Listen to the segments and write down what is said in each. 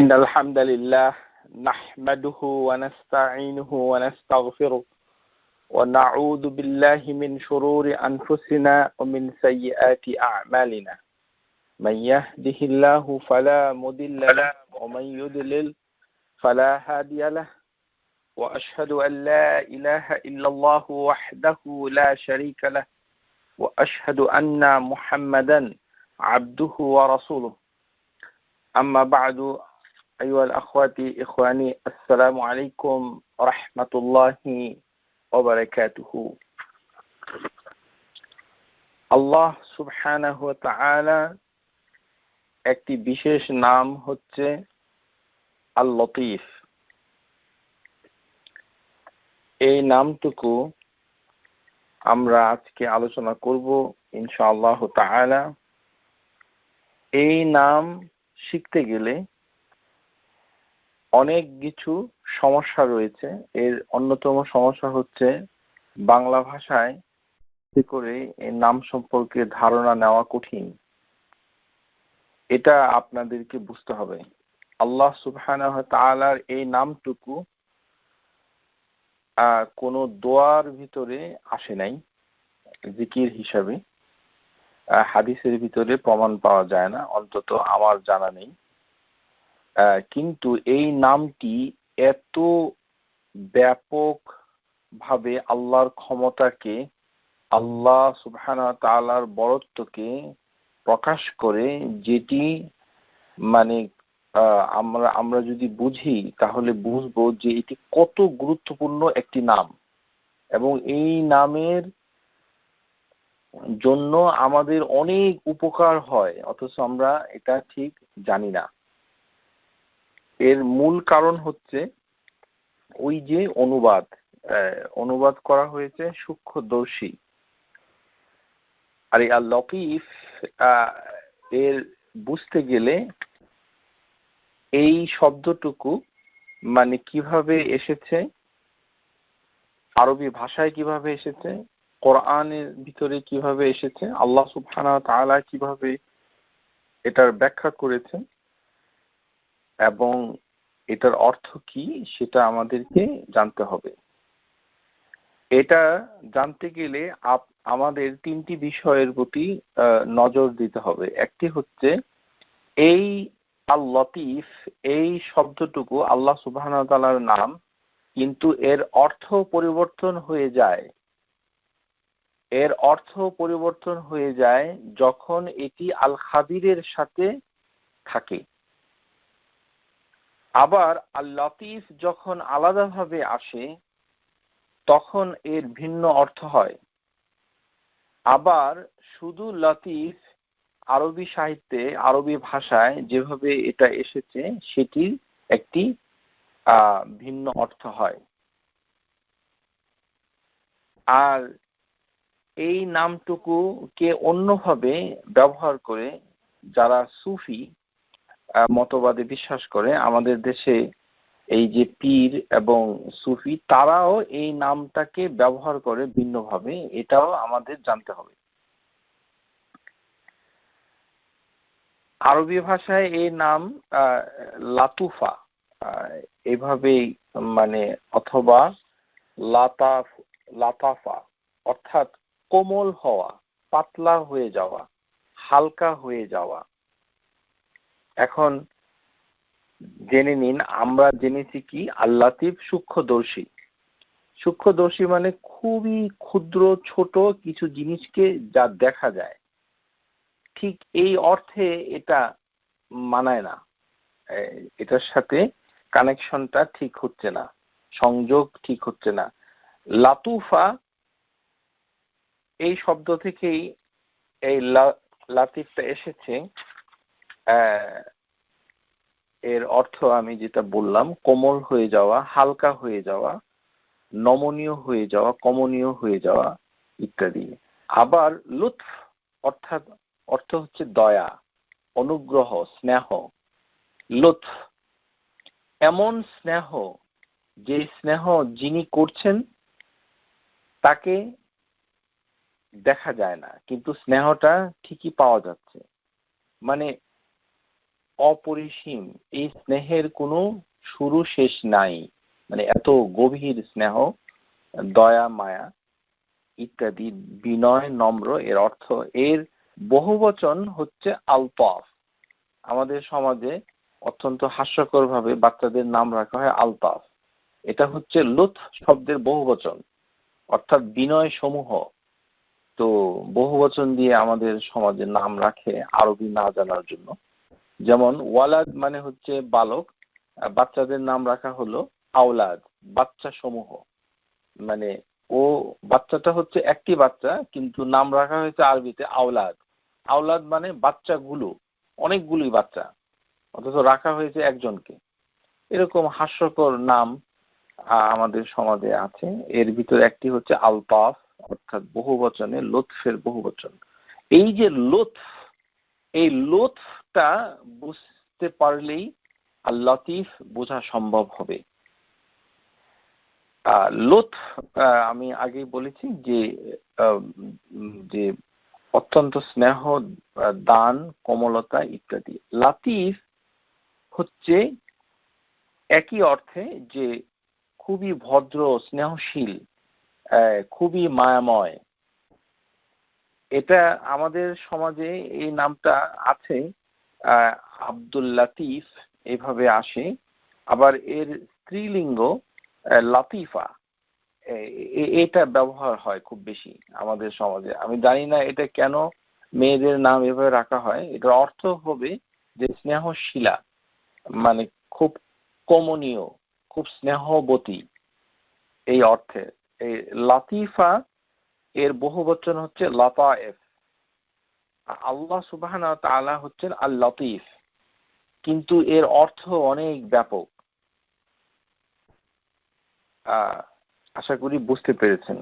إن الحمد لله نحمده ونستعينه ونستغفره ونعوذ بالله من شرور أنفسنا ومن سيئات أعمالنا من يهده الله فلا مضل له ومن يضلل فلا هادي له وأشهد أن لا إله إلا الله وحده لا شريك له وأشهد أن محمدا عبده ورسوله أما بعد أيها الأخوات إخواني السلام عليكم ورحمة الله وبركاته আল্লাহ সুবহানাহু ওয়া তাআলা একটি বিশেষ নাম হচ্ছে আল লতীফ। এই নামটুকু আমরা আজকে আলোচনা করব ইনশাআল্লাহ তাআলা। এই নাম শিখতে গেলে অনেক কিছু সমস্যা রয়েছে। এর অন্যতম সমস্যা হচ্ছে বাংলা ভাষায় করে এই নাম সম্পর্কে ধারণা নেওয়া কঠিন। এটা আপনাদেরকে বুঝতে হবে। আল্লাহ সুবহানাহু ওয়া তাআলার এই নামটুকু কোনো দোয়ার ভিতরে আসে নাই জিকির হিসাবে, হাদিসের ভিতরে প্রমাণ পাওয়া যায় না, অন্তত আমার জানা নেই। কিন্তু এই নামটি এত ব্যাপক ভাবে আল্লাহর ক্ষমতাকে, আল্লাহ সুবহানাহু ওয়া তাআলার বরত্বকে প্রকাশ করে, যেটি মানে আমরা যদি বুঝি তাহলে বুঝবো যে এটি কত গুরুত্বপূর্ণ একটি নাম এবং এই নামের জন্য আমাদের অনেক উপকার হয়, অথচ আমরা এটা ঠিক জানি না। এর মূল কারণ হচ্ছে ওই যে অনুবাদ করা হয়েছে সূক্ষ্মদর্শী। আর এই আল লতীফ এর বুঝতে গেলে এই শব্দটুকু মানে কিভাবে এসেছে, আরবি ভাষায় কিভাবে এসেছে, কোরআনের ভিতরে কিভাবে এসেছে, আল্লাহ সুবহানাহু ওয়া তাআলা কিভাবে এটার ব্যাখ্যা করেছেন এবং এটার অর্থ কি সেটা আমাদেরকে জানতে হবে। এটা জানতে গেলে আমাদের তিনটি বিষয়ের প্রতি নজর দিতে হবে। একটি হচ্ছে এই আল লতীফ, এই শব্দটুকু আল্লাহ সুবহানাহু ওয়া তাআলার নাম, কিন্তু এর অর্থ পরিবর্তন হয়ে যায়। এর অর্থ পরিবর্তন হয়ে যায় যখন এটি আল খাবিরের সাথে থাকে। আবার আল লতীফ যখন আলাদাভাবে আসে তখন এর ভিন্ন অর্থ হয়। আবার শুধু লতীফ আরবি সাহিত্যে, আরবি ভাষায় যেভাবে এটা এসেছে সেটির একটি ভিন্ন অর্থ হয়। আর এই নামটুকুকে অন্যভাবে ব্যবহার করে যারা সুফি মতবাদে বিশ্বাস করে, আমাদের দেশে এই যে পীর এবং সুফি, তারাও এই নামটাকে ব্যবহার করে ভিন্নভাবে, এটাও আমাদের জানতে হবে। আরবি ভাষায় এই নাম লাতুফা এভাবেই মানে, অথবা লাতাফা অর্থাৎ কোমল হওয়া, পাতলা হয়ে যাওয়া, হালকা হয়ে যাওয়া। এখন জেনে নিন, আমরা জেনেছি কি আল লতীফ সূক্ষ্মদর্শী। সূক্ষ্মদর্শী মানে খুবই ক্ষুদ্র ছোট কিছু জিনিসকে যা দেখা যায়, ঠিক এই অর্থে এটা মানায় না। এটার সাথে কানেকশনটা ঠিক হচ্ছে না, সংযোগ ঠিক হচ্ছে না। লাতুফা এই শব্দ থেকেই এই লাতিফটা এসেছে। এর অর্থ আমি যেটা বললাম, কোমল হয়ে যাওয়া, হালকা হয়ে যাওয়া, নমনীয় হয়ে যাওয়া, কমনীয় হয়ে যাওয়া ইত্যাদি। আবার লুৎফ অর্থ হচ্ছে দয়া, অনুগ্রহ, স্নেহ। লুৎফ এমন স্নেহ যে স্নেহ যিনি করছেন তাকে দেখা যায় না, কিন্তু স্নেহটা ঠিকই পাওয়া যাচ্ছে। মানে অপরিসীম, এই স্নেহের কোনো শুরু শেষ নাই, মানে এত গভীর স্নেহ, দয়া, মায়া ইত্যাদি, বিনয়, নম্র এর অর্থ। এর বহুবচন হচ্ছে আলতাফ। আমাদের সমাজে অত্যন্ত হাস্যকর ভাবে বাচ্চাদের নাম রাখা হয় আলতাফ। এটা হচ্ছে লুৎফ শব্দের বহুবচন, অর্থাৎ বিনয় সমূহ। তো বহুবচন দিয়ে আমাদের সমাজে নাম রাখে আরবি না জানার জন্য। যেমন ওয়ালাদ মানে হচ্ছে বালক, বাচ্চাদের নাম রাখা হলো আওলাদ, বাচ্চা সমূহ। মানে ও বাচ্চাটা হচ্ছে একটি বাচ্চা, কিন্তু নাম রাখা হয়েছে আরবিতে আওলাদ। আওলাদ মানে বাচ্চাগুলো, অনেকগুলোই বাচ্চা, অথচ রাখা হয়েছে একজনকে। এরকম হাস্যকর নাম আমাদের সমাজে আছে। এর ভিতরে একটি হচ্ছে আলতাফ, অর্থাৎ বহুবচনে লুৎফের বহুবচন। এই যে লুৎফ, এই লুৎফটা বুঝতে পারলেই আর লতিফ বোঝা সম্ভব হবে। লুৎফ আমি আগেই বলেছি যে যে অত্যন্ত স্নেহ, দান, কোমলতা ইত্যাদি। লাতিফ হচ্ছে একই অর্থে যে খুবই ভদ্র, স্নেহশীল, খুবই মায়াময়। এটা আমাদের সমাজে এই নামটা আছে, আব্দুল লাতিফ এভাবে আসে। আবার এর স্ত্রীলিঙ্গ লাতিফা, এটা ব্যবহার হয় খুব বেশি আমাদের সমাজে। আমি জানি না এটা কেন মেয়েদের নাম এভাবে রাখা হয়। এটার অর্থ হবে যে স্নেহশীলা, মানে খুব কমনীয়, খুব স্নেহবতী, এই অর্থে। এই লাতিফা এর বহুবচন হচ্ছে লাতায়েফ। আল্লাহ সুবহানাহু ওয়া তাআলা হচ্ছেন আল লতিফ, কিন্তু এর অর্থ অনেক ব্যাপক। আশা করি বুঝতে পেরেছেন।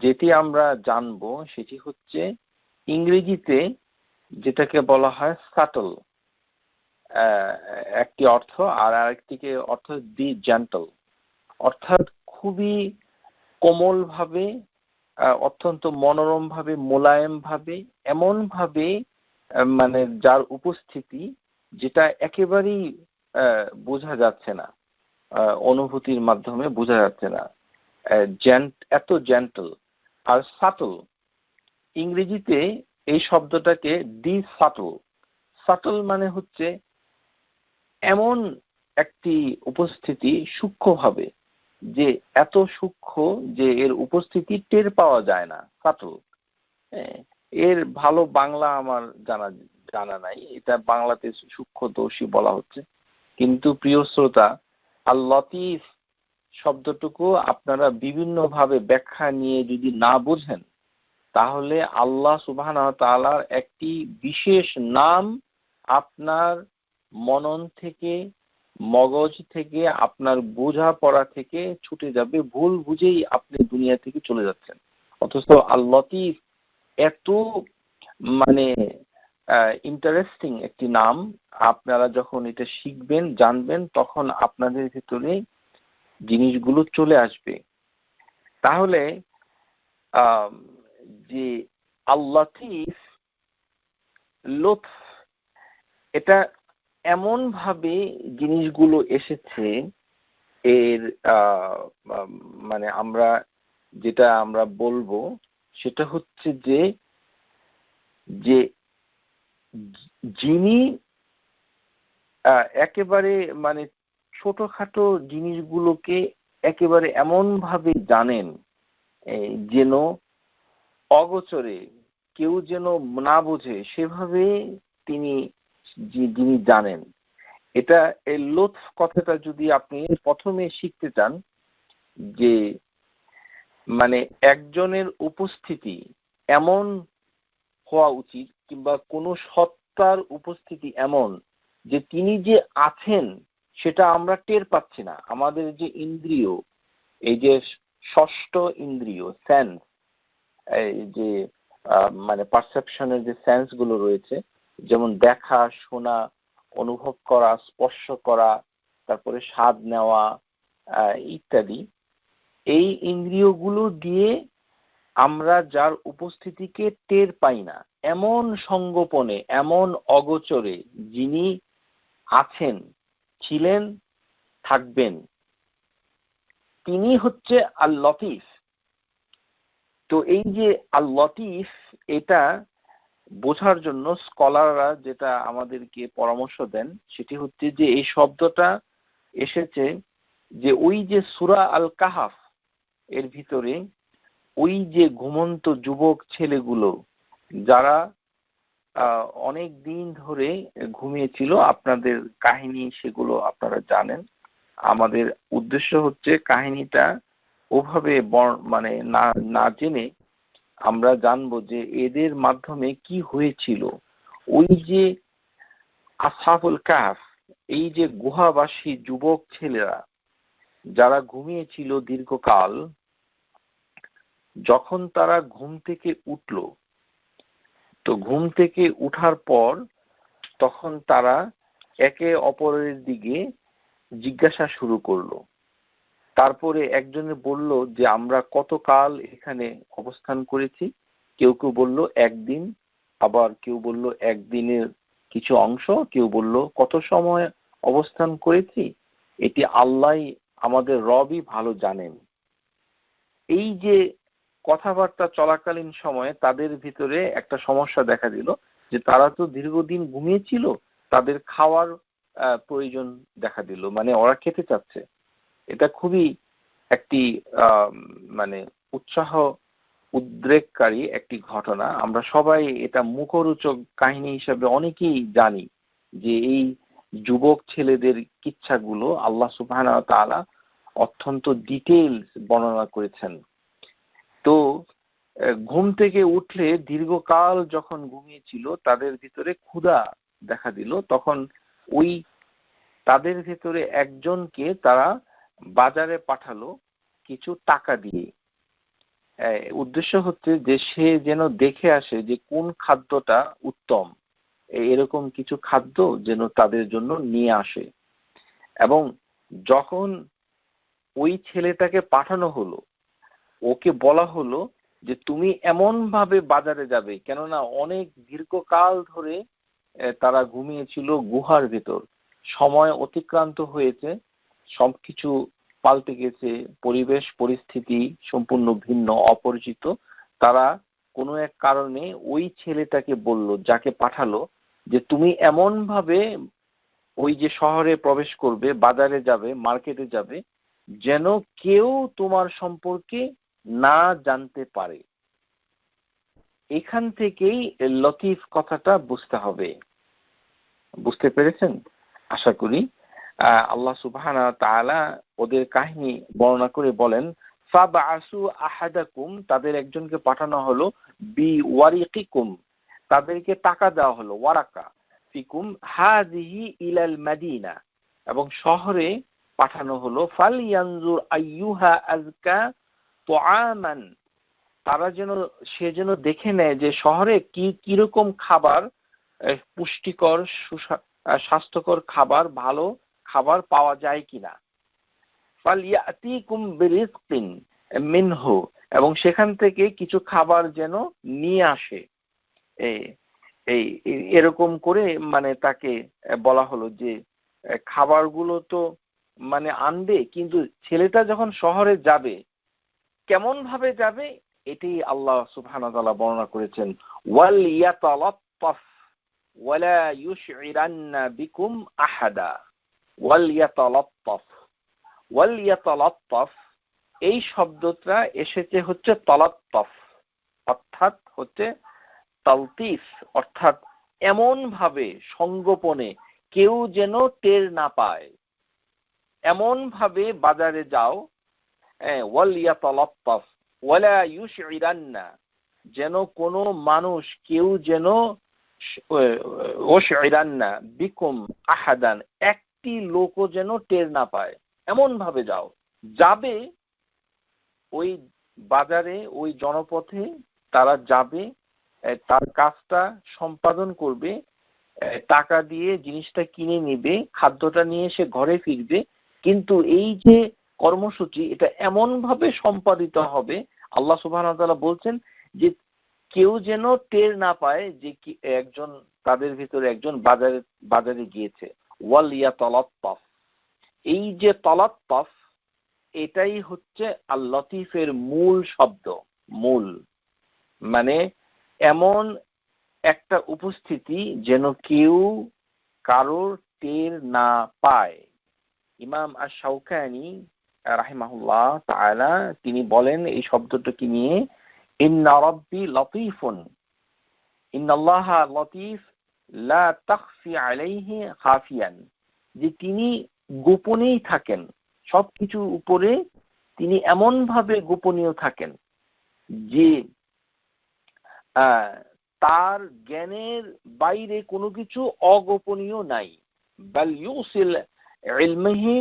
যেটি আমরা জানবো সেটি হচ্ছে ইংরেজিতে যেটাকে বলা হয় সাটল, একটি অর্থ, আর আরেকটিকে অর্থ দি জেন্টল, অর্থাৎ খুবই কোমল ভাবে, অত্যন্ত মনোরম ভাবে, মোলায়েম ভাবে, এমন ভাবে, মানে যার উপস্থিতি যেটা একেবারেই বোঝা যাচ্ছে না, অনুভূতির মাধ্যমে বোঝা যাচ্ছে না, এত জেন্টল। আর সাটল, ইংরেজিতে এই শব্দটাকে ডি সাটল, সাটল মানে হচ্ছে এমন একটি উপস্থিতি সূক্ষ্মভাবে, যে এত সূক্ষ্ম যে এর উপস্থিতি টের পাওয়া যায় না, সাটল। এর ভালো বাংলা আমার জানা নাই, এটা বাংলাতে সূক্ষ্মদর্শী বলা হচ্ছে। কিন্তু প্রিয় শ্রোতা, আল লতিফ শব্দটুকু আপনারা বিভিন্ন ভাবে ব্যাখ্যা নিয়ে যদি না বোঝেন, তাহলে আল্লাহ সুবহানাহু ওয়া তাআলার একটি বিশেষ নাম আপনার মনন থেকে, মগজ থেকে, আপনার বোঝা পড়া থেকে ছুটে যাবে। ভুল বুঝেই আপনি দুনিয়া থেকে চলে যাচ্ছেন। অথচ আল লতিফ এত মানে ইন্টারেস্টিং একটি নাম। আপনারা যখন এটা শিখবেন, জানবেন, তখন আপনাদের ভিতরে জিনিসগুলো চলে আসবে। তাহলে যে আল লতিফ, লুৎফ, এটা এমন ভাবে জিনিসগুলো এসেছে, এর মানে যেটা আমরা বলবো সেটা হচ্ছে যে যিনি একেবারে মানে ছোটখাটো জিনিসগুলোকে একেবারে এমন ভাবে জানেন, যেন অগোচরে কেউ যেন না বোঝে সেভাবে যিনি জানেন। এটা এই লুৎফ কথাটা যদি আপনি প্রথমে শিখতে চান, যে মানে একজনের উপস্থিতি এমন হওয়া উচিত, কিংবা কোনো সত্তার উপস্থিতি এমন যে তিনি যে আছেন সেটা আমরা টের পাচ্ছি না। আমাদের যে ইন্দ্রিয়, এই যে ষষ্ঠ ইন্দ্রিয়, সেন্স, এই যে মানে পারসেপশনের যে সেন্স গুলো রয়েছে, যেমন দেখা, শোনা, অনুভব করা, স্পর্শ করা, তারপরে স্বাদ নেওয়া ইত্যাদি, এই ইন্দ্রিয়গুলো দিয়ে আমরা যার উপস্থিতিকে টের পাই না, এমন সঙ্গোপনে, এমন অগোচরে যিনি আছেন, ছিলেন, থাকবেন, তিনি হচ্ছে আল লতিফ। তো এই যে আল লতিফ, এটা বোঝার জন্য স্কলাররা যেটা আমাদেরকে পরামর্শ দেন সেটি হচ্ছে যে এই শব্দটা এসেছে যে ওই যে সূরা আল কাহাফ এর ভিতরে ওই যে ঘুমন্ত যুবক ছেলেগুলো যারা অনেক দিন ধরে ঘুমিয়েছিল, আপনাদের কাহিনী সেগুলো আপনারা জানেন। আমাদের উদ্দেশ্য হচ্ছে কাহিনীটা ওভাবে মানে না জেনে আমরা জানবো যে এদের মাধ্যমে কি হয়েছিল। ওই যে আসহাবুল কাহফ, এই যে গুহাবাসী যুবক ছেলেরা যারা ঘুমিয়েছিল দীর্ঘকাল, যখন তারা ঘুম থেকে উঠল, তো ঘুম থেকে উঠার পর তখন তারা একে অপরের দিকে জিজ্ঞাসা শুরু করলো। তারপরে একজনে বলল যে আমরা কতকাল এখানে অবস্থান করেছি। কেউ কেউ বলল একদিন, আবার কেউ বলল একদিনের কিছু অংশ, কেউ বলল কত সময় অবস্থান করেছি এটি আল্লাহ আমাদের রবই ভালো জানেন। এই যে কথাবার্তা চলাকালীন সময়ে তাদের ভিতরে একটা সমস্যা দেখা দিল যে তারা তো দীর্ঘদিন ঘুমিয়েছিল, তাদের খাওয়ার প্রয়োজন দেখা দিল, মানে ওরা খেতে চাচ্ছে। এটা খুবই একটি মানে উৎসাহ উদ্রেককারী একটি ঘটনা। আমরা সবাই এটা মুখরোচক কাহিনী হিসেবে অনেকেই জানি যে এই যুবক ছেলেদের কিচ্ছাগুলো আল্লাহ সুবহানাহু ওয়া তাআলা অত্যন্ত ডিটেইলস বর্ণনা করেছেন। তো ঘুম থেকে উঠলে দীর্ঘকাল যখন ঘুমিয়েছিল তাদের ভিতরে ক্ষুধা দেখা দিল, তখন ওই তাদের ভিতরে একজনকে তারা বাজারে পাঠালো কিছু টাকা দিয়ে। উদ্দেশ্য হচ্ছে যে সে যেন দেখে আসে যে কোন খাদ্যটা উত্তম, এরকম কিছু খাদ্য যেন তাদের জন্য নিয়ে আসে। এবং যখন ওই ছেলেটাকে পাঠানো হলো, ওকে বলা হলো যে তুমি এমন ভাবে বাজারে যাবে, কেননা অনেক দীর্ঘকাল ধরে তারা ঘুমিয়েছিল গুহার ভেতর, সময় অতিক্রান্ত হয়েছে, সবকিছু পাল্টে গেছে, পরিবেশ পরিস্থিতি সম্পূর্ণ ভিন্ন, অপরিচিত। তারা কোনো এক কারণে ওই ছেলেটাকে বলল, যাকে পাঠালো, যে তুমি এমন ভাবে ওই যে শহরে প্রবেশ করবে, বাজারে যাবে, মার্কেটে যাবে, যেন কেউ তোমার সম্পর্কে না জানতে পারে। এখান থেকেই লতিফ কথাটা বুঝতে হবে। বুঝতে পেরেছেন আশা করি। আল্লাহ সুবহানাহু ওয়া তাআলা ওদের কাহিনী বর্ণনা করে বলেন, ফাবআসু আহাদাকুম, তাদের একজনকে পাঠানো হলো, বি ওয়ারিকিকুম, তাদেরকে টাকা দেওয়া হলো, ওয়ারাকা ফিকুম হাযিহি ইলাল মাদিনা, এবং শহরে পাঠানো হলো, ফালইয়ানজুর আইয়ুহা আযকা তুআমান, তারা যেন সে যেন দেখে নেয় যে শহরে কিরকম খাবার, পুষ্টিকর স্বাস্থ্যকর খাবার, ভালো খাবার পাওয়া যায় কিনা। ফালইয়াতিকুম বিরিজকিন মিনহু, এবং সেখান থেকে কিছু খাবার যেন নিয়ে আসে। এই এরকম করে মানে তাকে বলা হলো যে খাবারগুলো তো মানে আনবে, কিন্তু ছেলেটা যখন শহরে যাবে কেমন ভাবে যাবে এটি আল্লাহ সুবহানাহু ওয়া তাআলা বর্ণনা করেছেন। ওয়াল ইয়াতালাত্তাফ ওয়ালা ইউশইরান্না বিকুম আহাদা। ওয়াল ইয়াতালাত্তাফ, ওয়াল ইয়াতালাত্তাফ, এই শব্দটা এসেছে হচ্ছে তালাত্তাফ, অর্থাৎ হচ্ছে তালতিফ, অর্থাৎ এমন ভাবে সঙ্গোপনে কেউ যেন টের না পায়, এমন ভাবে বাজারে যাও। ওয়াল ইয়াতালাত্তাফ ওয়ালা ইউশইরান্না, যেন কোনো মানুষ কেউ যেন ওশইরান্না বিকুম আহাদান, একটি লোকও যেন টের না পায়, এমন ভাবে যাও। যাবে ওই বাজারে, ওই জনপথে তারা যাবে, তার কাজটা সম্পাদন করবে, টাকা দিয়ে জিনিসটা কিনে নিবে, খাদ্যটা নিয়ে সে ঘরে ফিরবে। কিন্তু এই যে কর্মসূচি, এটা এমন ভাবে সম্পাদিত হবে, আল্লাহ সুবহানাহু ওয়া তাআলা বলছেন যে কেউ যেন টের না পায় যে কি একজন তাদের ভিতরে একজন বাজারে গিয়েছে। ওয়াল ইয়াতালাত্তাফ, এই যে তালাত্তাফ, এটাই হচ্ছে আল লতিফের মূল শব্দ। মূল মানে এমন একটা উপস্থিতি যেন কেউ কারোর টের না পায়। ইমাম আশ-শাওকানি রাহিমাহুল্লাহ তাআলা তিনি বলেন এই শব্দটাকে নিয়ে, ইন্না রাব্বি লতীফুন, ইন্নাল্লাহা লতীফ লা তাখফি আলাইহি খাফিয়ান, যে তিনি গোপনেই থাকেন, সবকিছুর উপরে তিনি এমন ভাবে গোপনীয় থাকেন যে তার জ্ঞানের বাইরে কোনো কিছু অগোপনীয় নাই। বাল ইউসিল ইলমিহি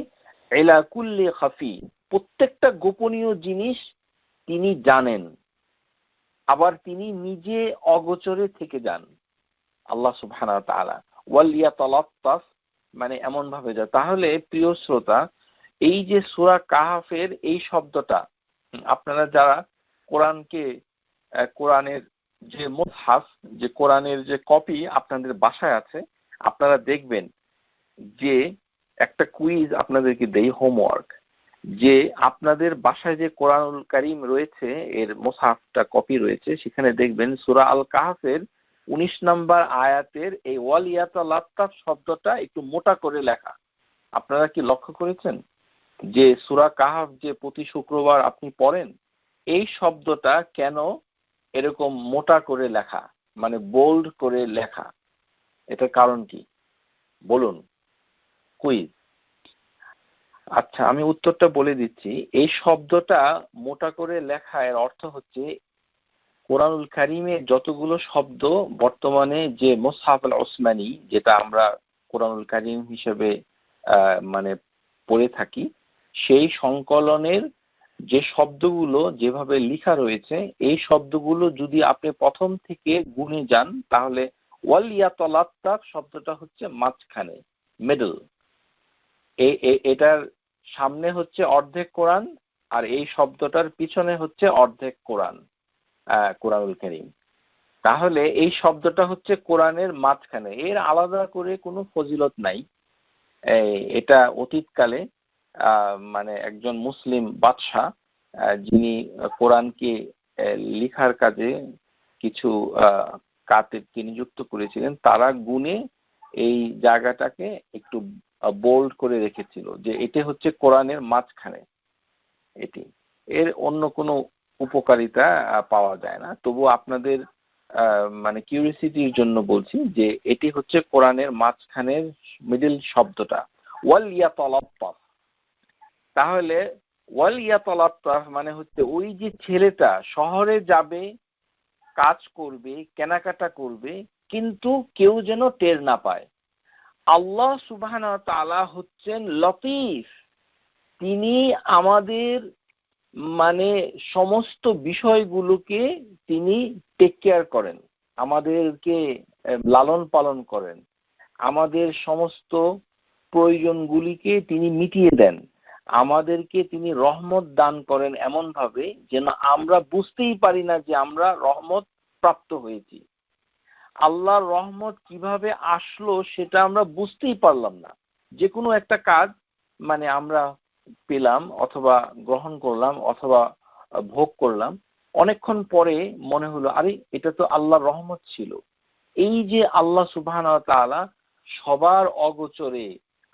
ইলা কুল্লি খাফি, প্রত্যেকটা গোপনীয় জিনিস তিনি জানেন, আবার তিনি নিজে অগোচরে থেকে যান আল্লাহ সুবহানাহু ওয়া তাআলা। ওয়াল ইয়াতালাত্তাফ মানে এমন ভাবে যায়। তাহলে প্রিয় শ্রোতা, এই যে সূরা কাহফের এই শব্দটা, আপনারা যারা কোরআনকে কোরআনের যে মুসহাফ, যে কোরআনের যে কপি আপনাদের বাসায় আছে, আপনারা দেখবেন যে একটা কুইজ আপনাদেরকে দেই, হোমওয়ার্ক, যে আপনাদের বাসায় যে কোরআনুল কারীম রয়েছে এর মুসহাফটা কপি রয়েছে, সেখানে দেখবেন সূরা আল কাহফের 19 নম্বর আয়াতের এই ওয়াল ইয়াতালাত্তাফ শব্দটা একটু মোটা করে লেখা। আপনারা কি লক্ষ্য করেছেন যে সূরা কাহফ যে প্রতি শুক্রবার আপনি পড়েন, এই শব্দটা কেন এরকম মোটা করে লেখা, মানে বোল্ড করে লেখা? এটার কারণ কি বলুন, কুইজ। আচ্ছা, আমি উত্তরটা বলে দিচ্ছি। এই শব্দটা মোটা করে লেখা এর অর্থ হচ্ছে কোরআনুল কারীমে যতগুলো শব্দ বর্তমানে যে মুসহাফ আল উসমানী, যেটা আমরা কোরআনুল কারীম হিসেবে মানে পড়ে থাকি, সেই সংকলনের যে শব্দগুলো যেভাবে লেখা রয়েছে, এই শব্দগুলো যদি আপনি প্রথম থেকে গুনে যান, তাহলে ওয়াল ইয়াতালাত্তাফ শব্দটা হচ্ছে মাঝখানে, মিডল। এটার সামনে হচ্ছে অর্ধেক কোরআন, আর এই শব্দটার পিছনে হচ্ছে অর্ধেক কোরআন, কোরআনুল কারীম। তাহলে এই শব্দটা হচ্ছে কোরআনের মাঝখানে, এর আলাদা করে কোনো ফজিলত নাই। এটা অতীতকালে মানে একজন মুসলিম বাদশাহ, যিনি কোরআনকে লিখার কাজে কিছু কাতিবকে নিযুক্ত করেছিলেন, তারা গুনে এই জায়গাটাকে একটু বোল্ড করে রেখেছিল যে এটা হচ্ছে কোরআনের মাঝখানে। এটি এর অন্য কোনো উপকারিতা পাওয়া যায় না। তবু আপনাদের মানে কিউরিওসিটির জন্য বলছি যে এটি হচ্ছে কোরআনের মাঝখানের মিডল শব্দটা, ওয়াল ইয়াতালাত্তাফ। তাহলে ওয়াল ইয়াতালাত্তাফ মানে হচ্ছে ওই যে ছেলেটা শহরে যাবে, কাজ করবে, কেনাকাটা করবে, কিন্তু কেউ যেন টের না পায়। আল্লাহ সুবহানাহু ওয়া তাআলা হচ্ছেন লতীফ, তিনি আমাদের মানে সমস্ত বিষয়গুলোকে তিনি টেক কেয়ার করেন, আমাদেরকে লালন পালন করেন, আমাদের সমস্ত প্রয়োজনগুলিকে তিনি মিটিয়ে দেন, আমাদেরকে তিনি রহমত দান করেন এমন ভাবে যেন আমরা বুঝতেই পারি না যে আমরা রহমত প্রাপ্ত হয়েছি। আল্লাহর রহমত কিভাবে আসলো সেটা আমরা বুঝতেই পারলাম না। যে কোনো একটা কাজ মানে আমরা পেলাম অথবা গ্রহণ করলাম অথবা ভোগ করলাম, অনেকক্ষণ পরে মনে হলো আরে এটা তো আল্লাহর রহমত ছিল। এই যে আল্লাহ সুবহানাহু ওয়া তাআলা সবার অগোচরে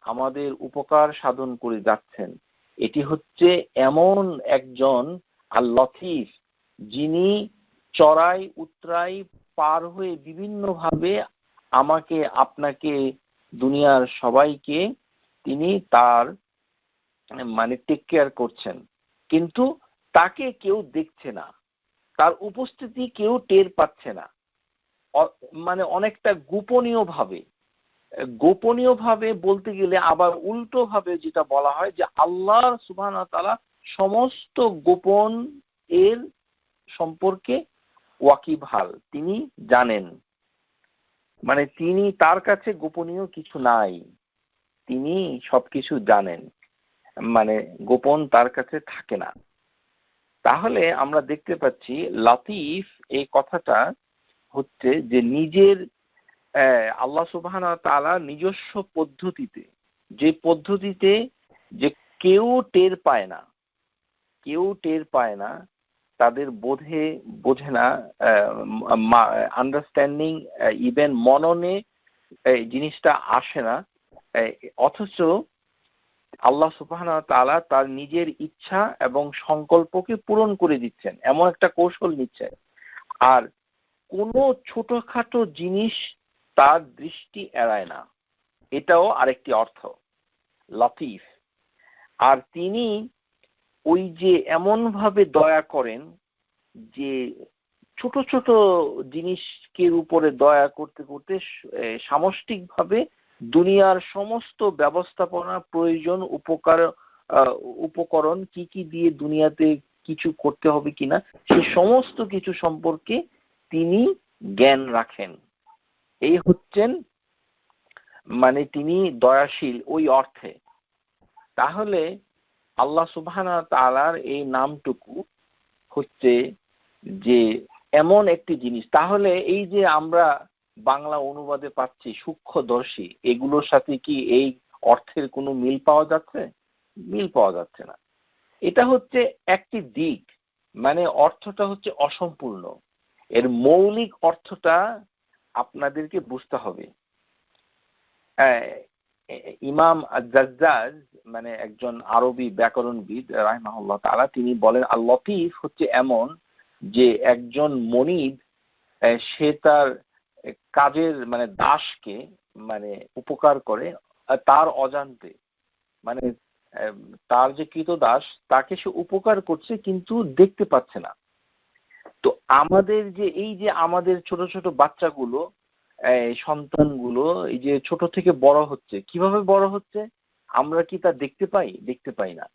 আমাদের উপকার সাধন করে যাচ্ছেন, এটি হচ্ছে এমন একজন আল লতীফ, যিনি চড়াই উতরাই পার হয়ে বিভিন্ন ভাবে আমাকে আপনাকে দুনিয়ার সবাইকে তিনি তার মানে টেক কেয়ার করছেন, কিন্তু তাকে কেউ দেখছে না, তার উপস্থিতি কেউ টের পাচ্ছে না। মানে অনেকটা গোপনীয় ভাবে বলতে গেলে আবার উল্টো ভাবে যেটা বলা হয় যে আল্লাহ সুবহানাহু ওয়া তাআলা সমস্ত গোপন এর সম্পর্কে ওয়াকিবহাল, তিনি জানেন। মানে তিনি, তার কাছে গোপনীয় কিছু নাই, তিনি সবকিছু জানেন, মানে গোপন তার কাছে থাকে না। তাহলে আমরা দেখতে পাচ্ছি লতিফ এই কথাটা হচ্ছে যে নিজের আল্লাহ সুবহানাহু ওয়া তাআলা নিজস্ব পদ্ধতিতে, যে পদ্ধতিতে যে কেউ টের পায় না, তাদের বোঝে না, আন্ডারস্ট্যান্ডিং, ইভেন মননে এই জিনিসটা আসে না, অথচ আল্লাহ সুবহানাহু ওয়া তাআলা তার নিজের ইচ্ছা এবং সংকল্পকে পূরণ করে দিচ্ছেন, এমন একটা কৌশল নিচ্ছেন। আর কোনো ছোটখাটো জিনিস তার দৃষ্টি এড়ায় না, এটাও আরেকটি অর্থ লতিফ। আর তিনি ওই যে এমন ভাবে দয়া করেন যে ছোট ছোট জিনিসকে উপরে দয়া করতে করতে সামষ্টিকভাবে দুনিয়ার সমস্ত ব্যবস্থাপনা, প্রয়োজন, উপকরণ কি কি দিয়ে দুনিয়াতে কিছু করতে হবে কিনা সেই সমস্ত কিছু সম্পর্কে তিনি জ্ঞান রাখেন। এই হচ্ছেন মানে তিনি দয়াশীল ওই অর্থে। তাহলে আল্লাহ সুবহানাহু ওয়া তাআলার এই নামটুকু হচ্ছে যে এমন একটি জিনিস। তাহলে এই যে আমরা বাংলা অনুবাদে পাচ্ছি সূক্ষ্মদর্শী, এগুলোর সাথে কি এই অর্থের কোনো মিল পাওয়া যাচ্ছে? মিল পাওয়া যাচ্ছে না। এটা হচ্ছে একটি দিক, মানে অর্থটা হচ্ছে অসম্পূর্ণ। এর মৌলিক অর্থটা আপনাদেরকে বুঝতে হবে। ইমাম আজ-জাজ্জাজ মানে একজন আরবি ব্যাকরণবিদ রাহিমাহুল্লাহ তাআলা, তিনি বলেন আল লতিফ হচ্ছে এমন যে একজন মনিব সে তার কাজের মানে দাসকে মানে উপকার করে তার অজান্তে, মানে তার যে কৃতদাস তাকে সে উপকার করছে কিন্তু দেখতে পাচ্ছে না। তো আমাদের যে এই যে আমাদের ছোট ছোট বাচ্চাগুলো, সন্তানগুলো এই যে ছোট থেকে বড় হচ্ছে, কিভাবে বড় হচ্ছে আমরা কি তা দেখতে পাই? দেখতে পাই না।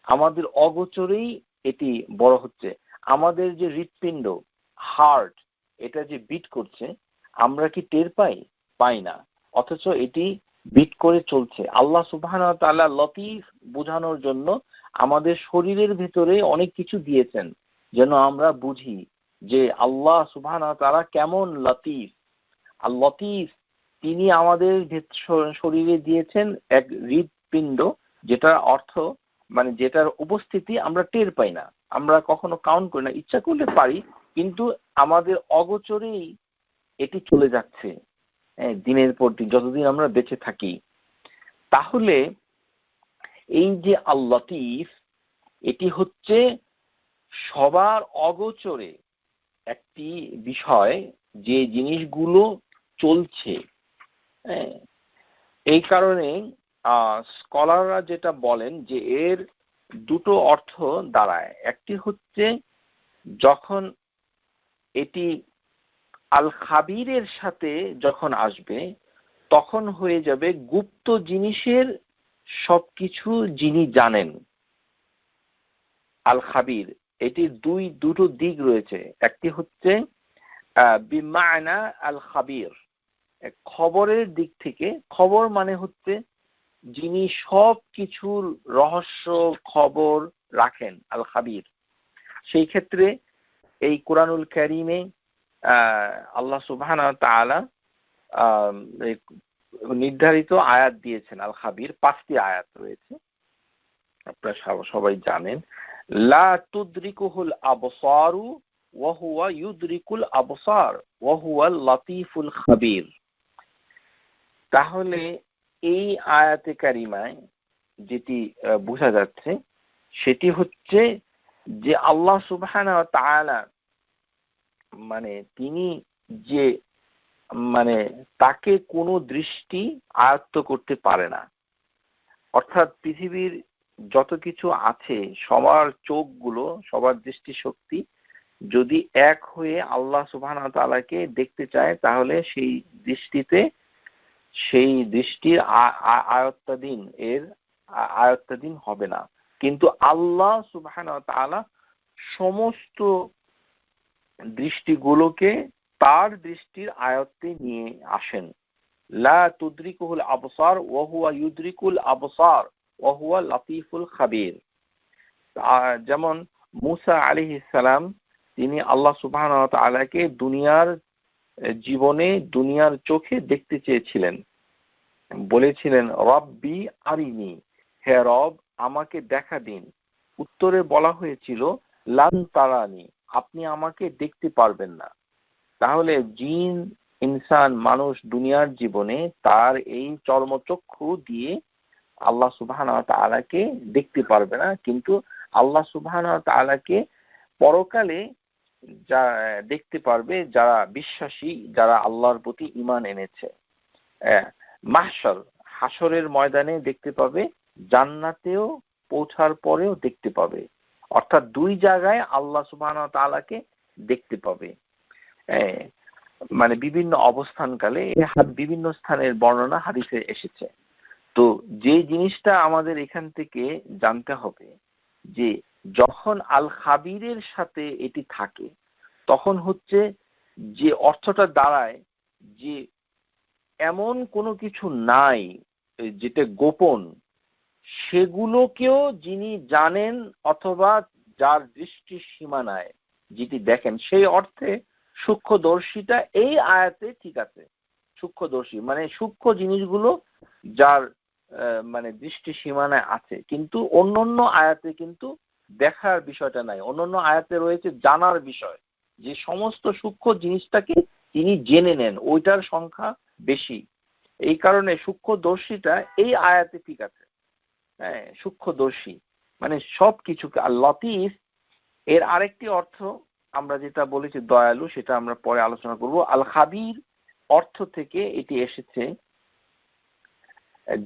আমাদের অগোচরেই এটি বড় হচ্ছে। আমাদের যে হৃৎপিণ্ড, হার্ট, এটা যে বিট করছে আমরা কি টের পাই? পাই না, অথচ এটি বিট করে চলছে। আল্লাহ সুবহানাহু ওয়া তাআলা লতিফ বোঝানোর জন্য আমাদের শরীরের ভিতরে অনেক কিছু দিয়েছেন যেন আমরা বুঝি যে আল্লাহ সুবহানাহু ওয়া তাআলা কেমন লতিফ। আর লতিফ তিনি আমাদের শরীরে দিয়েছেন এক হৃৎপিণ্ড, যেটার অর্থ মানে যেটার উপস্থিতি আমরা টের পাই না, আমরা কখনো কাউন্ট করি না, ইচ্ছা করলে পারি, কিন্তু আমাদের অগোচরেই এটি চলে যাচ্ছে দিনের পর দিন যতদিন আমরা বেঁচে থাকি। তাহলে এই যে আল লতিফ, এটি হচ্ছে সবার অগোচরে একটি বিষয়, যে জিনিসগুলো চলছে। এই কারণে স্কলাররা যেটা বলেন যে এর দুটো অর্থ দাঁড়ায়। একটি হচ্ছে যখন এটি আল খাবিরের সাথে যখন আসবে তখন হয়ে যাবে গুপ্ত জিনিসের সবকিছু যিনি জানেন। আল খাবির এটির দুটো দিক রয়েছে। একটি হচ্ছে বিমানা আল খাবির, খবরের দিক থেকে। খবর মানে হচ্ছে যিনি সব কিছুর রহস্য খবর রাখেন, আল খাবির। সেই ক্ষেত্রে এই কুরআনুল কারীমে আল্লাহ সুবহানাহু ওয়া তাআলা নির্ধারিত আয়াত দিয়েছেন আল খাবির, 5টি আয়াত রয়েছে, আপনারা সবাই জানেন। লা তুদরিকুহুল আবসারু ওয়া হুয়া ইউদরিকুল আবসার ওয়া হুয়াল লাতীফুল খাবীর। তাহলে এই আয়াতে কারিমায় যেটি বোঝা যাচ্ছে সেটি হচ্ছে যে আল্লাহ সুবহানাহু ওয়া তাআলা মানে তিনি যে মানে তাকে কোনো দৃষ্টি আয়ত্ত করতে পারে না। অর্থাৎ পৃথিবীর যত কিছু আছে সবার চোখগুলো, সবার দৃষ্টিশক্তি যদি এক হয়ে আল্লাহ সুবহানাহু ওয়া তাআলাকে দেখতে চায় তাহলে সেই দৃষ্টির আয়ত্তাধীন হবে না। কিন্তু আল্লাহ সুবহানাহু ওয়া তাআলা সমস্ত দৃষ্টিগুলোকে তার দৃষ্টির আয়ত্তে নিয়ে আসেন। লা তুদরিকুহুল আবসার ওয়া হুয়া ইউদরিকুল আবসার ওয়া হুয়া লাতীফুল খাবীর। যেমন মুসা আলাইহিস সালাম তিনি আল্লাহ সুবহানাহু ওয়া তাআলাকে দুনিয়ার জীবনে দুনিয়ার চোখে দেখতে চেয়েছিলেন, বলেছিলেন রব্বি আরিনি, হে রব আমাকে দেখা দিন। উত্তরে বলা হয়েছিল লান তারানি, আপনি আমাকে দেখতে পারবেন না। তাহলে জিন ইনসান মানুষ দুনিয়ার জীবনে তার এই চর্মচক্ষু দিয়ে আল্লাহ সুবহানাহু ওয়া তাআলাকে দেখতে পারবে না, কিন্তু আল্লাহ সুবহানাহু ওয়া তাআলাকে পরকালে যা দেখতে পারবে যারা বিশ্বাসী, যারা আল্লাহর প্রতি ঈমান এনেছে। মাহশর, হাসরের ময়দানে দেখতে পাবে, জান্নাতেও পৌঁছার পরেও দেখতে পাবে, অর্থাৎ দুই জায়গায় আল্লাহ সুবহানাহু ওয়া তাআলাকে দেখতে পাবে। মানে বিভিন্ন অবস্থানকালে বিভিন্ন স্থানের বর্ণনা হাদিসে এসেছে। তো যে জিনিসটা আমাদের এখান থেকে জানতে হবে যে যখন আল খাবিরের সাথে এটি থাকে তখন হচ্ছে যে অর্থটা দাঁড়ায় যে এমন কোনো কিছু নাই যেটা গোপন, সেগুলোকেও যিনি জানেন অথবা যার দৃষ্টির সীমানায় যেটি দেখেন, সেই অর্থে সূক্ষ্মদর্শিতা এই আয়াতে ঠিক আছে। সূক্ষ্মদর্শী মানে সূক্ষ্ম জিনিসগুলো যার মানে দৃষ্টি সীমানায় আছে, কিন্তু অন্যান্য আয়াতে কিন্তু দেখার বিষয়টা নাই। অন্যান্য আয়াতে রয়েছে জানার বিষয়, যে সমস্ত সূক্ষ্ম জিনিসটাকে তিনি জেনে নেন, ওইটার সংখ্যা বেশি। এই কারণে সূক্ষ্মদর্শিতা এই আয়াতে ঠিক আছে। হ্যাঁ, সূক্ষ্মদর্শী মানে সবকিছুকে। আর লতিফ এর আরেকটি অর্থ আমরা যেটা বলেছি দয়ালু, সেটা আমরা পরে আলোচনা করব। আল খাবির অর্থ থেকে এটি এসেছে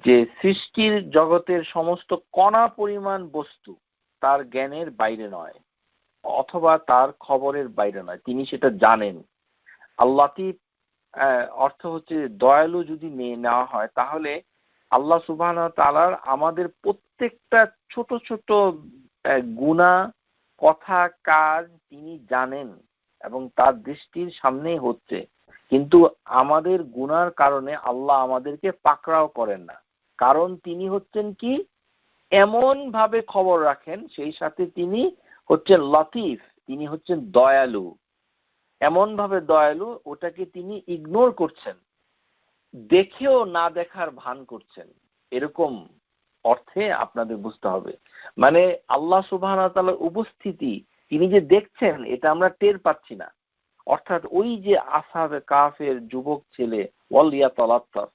যে সৃষ্টির জগতের সমস্ত কণা পরিমাণ বস্তু তার জ্ঞানের বাইরে নয় অথবা তার খবরের বাইরে নয়, তিনি সেটা জানেন। আল্লাহ অর্থ হচ্ছে দয়ালু যদি নেওয়া হয় তাহলে আল্লাহ সুবহানাহু ওয়া তাআলার আমাদের প্রত্যেকটা ছোট ছোট গুনাহ, কথা, কাজ তিনি জানেন এবং তার দৃষ্টির সামনেই হচ্ছে, কিন্তু আমাদের গুনার কারণে আল্লাহ আমাদেরকে পাকড়াও করেন না। কারণ তিনি হচ্ছেন কি এমন ভাবে খবর রাখেন, সেই সাথে তিনি হচ্ছেন লতিফ, তিনি হচ্ছেন দয়ালু। এমন ভাবে দয়ালু, ওটাকে তিনি ইগনোর করছেন, দেখেও না দেখার ভান করছেন, এরকম অর্থে আপনাদের বুঝতে হবে। মানে আল্লাহ সুবহানাহু ওয়া তাআলার উপস্থিতি তিনি যে দেখছেন এটা আমরা টের পাচ্ছি না। অর্থাৎ ওই যে আসহাবে কাফের যুবক ছেলে ওয়ালিয়া তালাত্তাফ,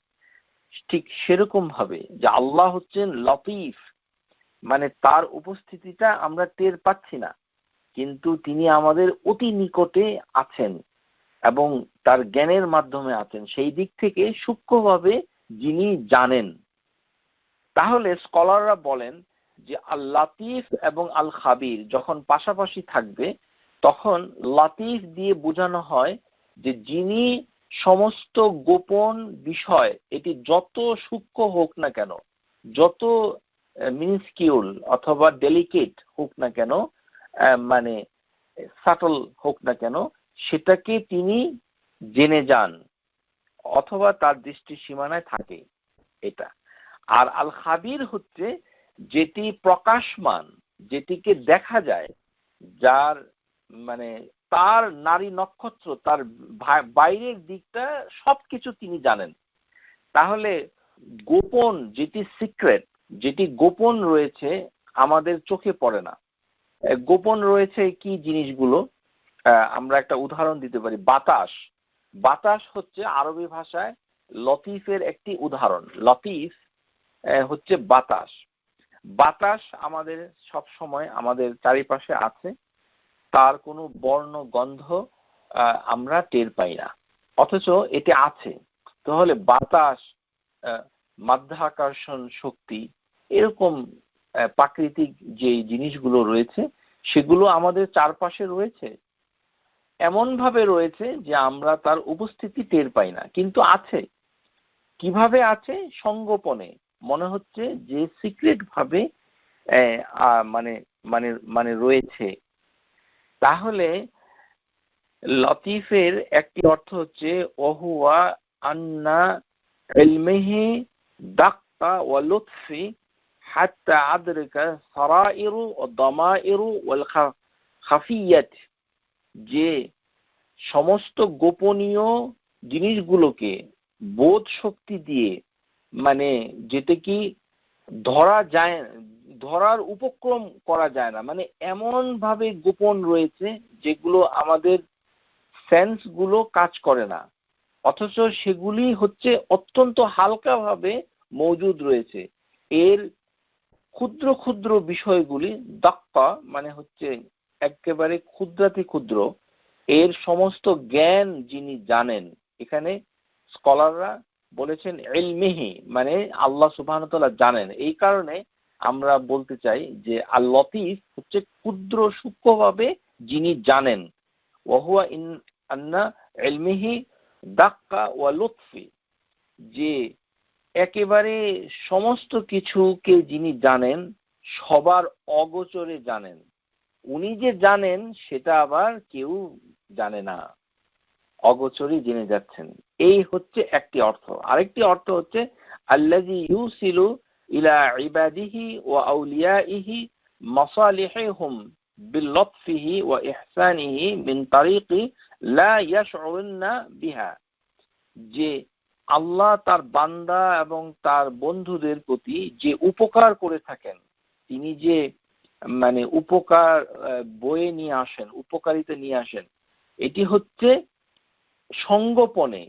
ঠিক সেরকম ভাবে যে আল্লাহ হচ্ছেন লতিফ, মানে তার উপস্থিতিটা আমরা টের পাচ্ছি না, কিন্তু তিনি আমাদের অতি নিকটে আছেন এবং তার জ্ঞানের মাধ্যমে আছেন। সেই দিক থেকে সূক্ষ্মভাবে যিনি জানেন। তাহলে স্কলাররা বলেন যে আল লাতিফ এবং আল খাবির যখন পাশাপাশি থাকবে তখন লাতিফ দিয়ে বোঝানো হয় যে যিনি সমস্ত গোপন বিষয়, এটি যত সূক্ষ্ম হোক না কেন, যত মিনস্কিউল অথবা ডেলিকেট হোক না কেন, মানে সাটল হোক না কেন, সেটাকে তিনি জেনে যান অথবা তার দৃষ্টির সীমানায় থাকে এটা। আর আল খাবির হচ্ছে যেটি প্রকাশমান, যেটিকে দেখা যায়, যার মানে তার নারী নক্ষত্র, তার বাইরের দিকটা সবকিছু তিনি জানেন। তাহলে গোপন যেটি সিক্রেট, যেটি গোপন রয়েছে আমাদের চোখে পড়ে না। গোপন রয়েছে কি জিনিসগুলো, আমরা একটা উদাহরণ দিতে পারি। বাতাস। বাতাস হচ্ছে আরবি ভাষায় লতিফের একটি উদাহরণ। লতিফ হচ্ছে বাতাস। বাতাস আমাদের সব সময় আমাদের চারিপাশে আছে, তার কোনো বর্ণ গন্ধ আমরা টের পাই না, অথচ এটি আছে। তাহলে বাতাস, মাধ্যাকর্ষণ শক্তি, এরকম প্রাকৃতিক যে জিনিসগুলো রয়েছে সেগুলো আমাদের চারপাশে রয়েছে, এমন ভাবে রয়েছে যে আমরা তার উপস্থিতি টের পাই না, কিন্তু আছে। কিভাবে আছে? সংগোপনে, মনে হচ্ছে যে সিক্রেট ভাবে মানে মানে মানে রয়েছে। তাহলে লতিফের একটি অর্থ হচ্ছে ওহুয়া আন্না ইলমিহি দাক্কা ওয়া লুতফি হাত্তা আদরিকা সারাইরু ওয়া দামাইরু ওয়াল খাফিয়াত, যে সমস্ত গোপনীয় জিনিসগুলোকে বোধ শক্তি দিয়ে, মানে যেটা কি ধরার উপক্রম করা যায় না, মানে এমন ভাবে গোপন রয়েছে যেগুলো আমাদের সেন্স গুলো কাজ করে না, অথচ সেগুলি হচ্ছে অত্যন্ত হালকা ভাবে মজুদ রয়েছে। এর ক্ষুদ্র ক্ষুদ্র বিষয়গুলি দাক্কা, মানে হচ্ছে একেবারে ক্ষুদ্রাতি ক্ষুদ্র, এর সমস্ত জ্ঞান যিনি জানেন, এখানে স্কলাররা বলেছেন ইলমিহি, মানে আল্লাহ সুবহানাহু ওয়া তাআলা জানেন। এই কারণে আমরা বলতে চাই যে আল লতীফ হচ্ছে ক্ষুদ্র সূক্ষ্মভাবে যিনি জানেন। ওয়া হুয়া ইন আন্না ইলমিহি দাক্কা ওয়া লুতফি, যে একেবারে সমস্ত কিছুকে যিনি জানেন, সবার অগোচরে জানেন। উনি যে জানেন সেটা আবার কেউ জানে না, অগোচরে জেনে যাচ্ছেন। এই হচ্ছে একটি অর্থ। আরেকটি অর্থ হচ্ছে আল্লাযী ইউসিলু ইলা ইবাদিহি ওয়া আউলিয়াইহি মাসালিহিহুম বিলুতফিহি ওয়া ইহসানিহি মিন তারিকি লা ইয়াশউরুনা বিহা, যে আল্লাহ তার বান্দা এবং তার বন্ধুদের প্রতি যে উপকার করে থাকেন, তিনি যে মানে উপকার বয়ে নিয়ে আসেন, উপকারিতা নিয়ে আসেন, এটি হচ্ছে সঙ্গোপনে,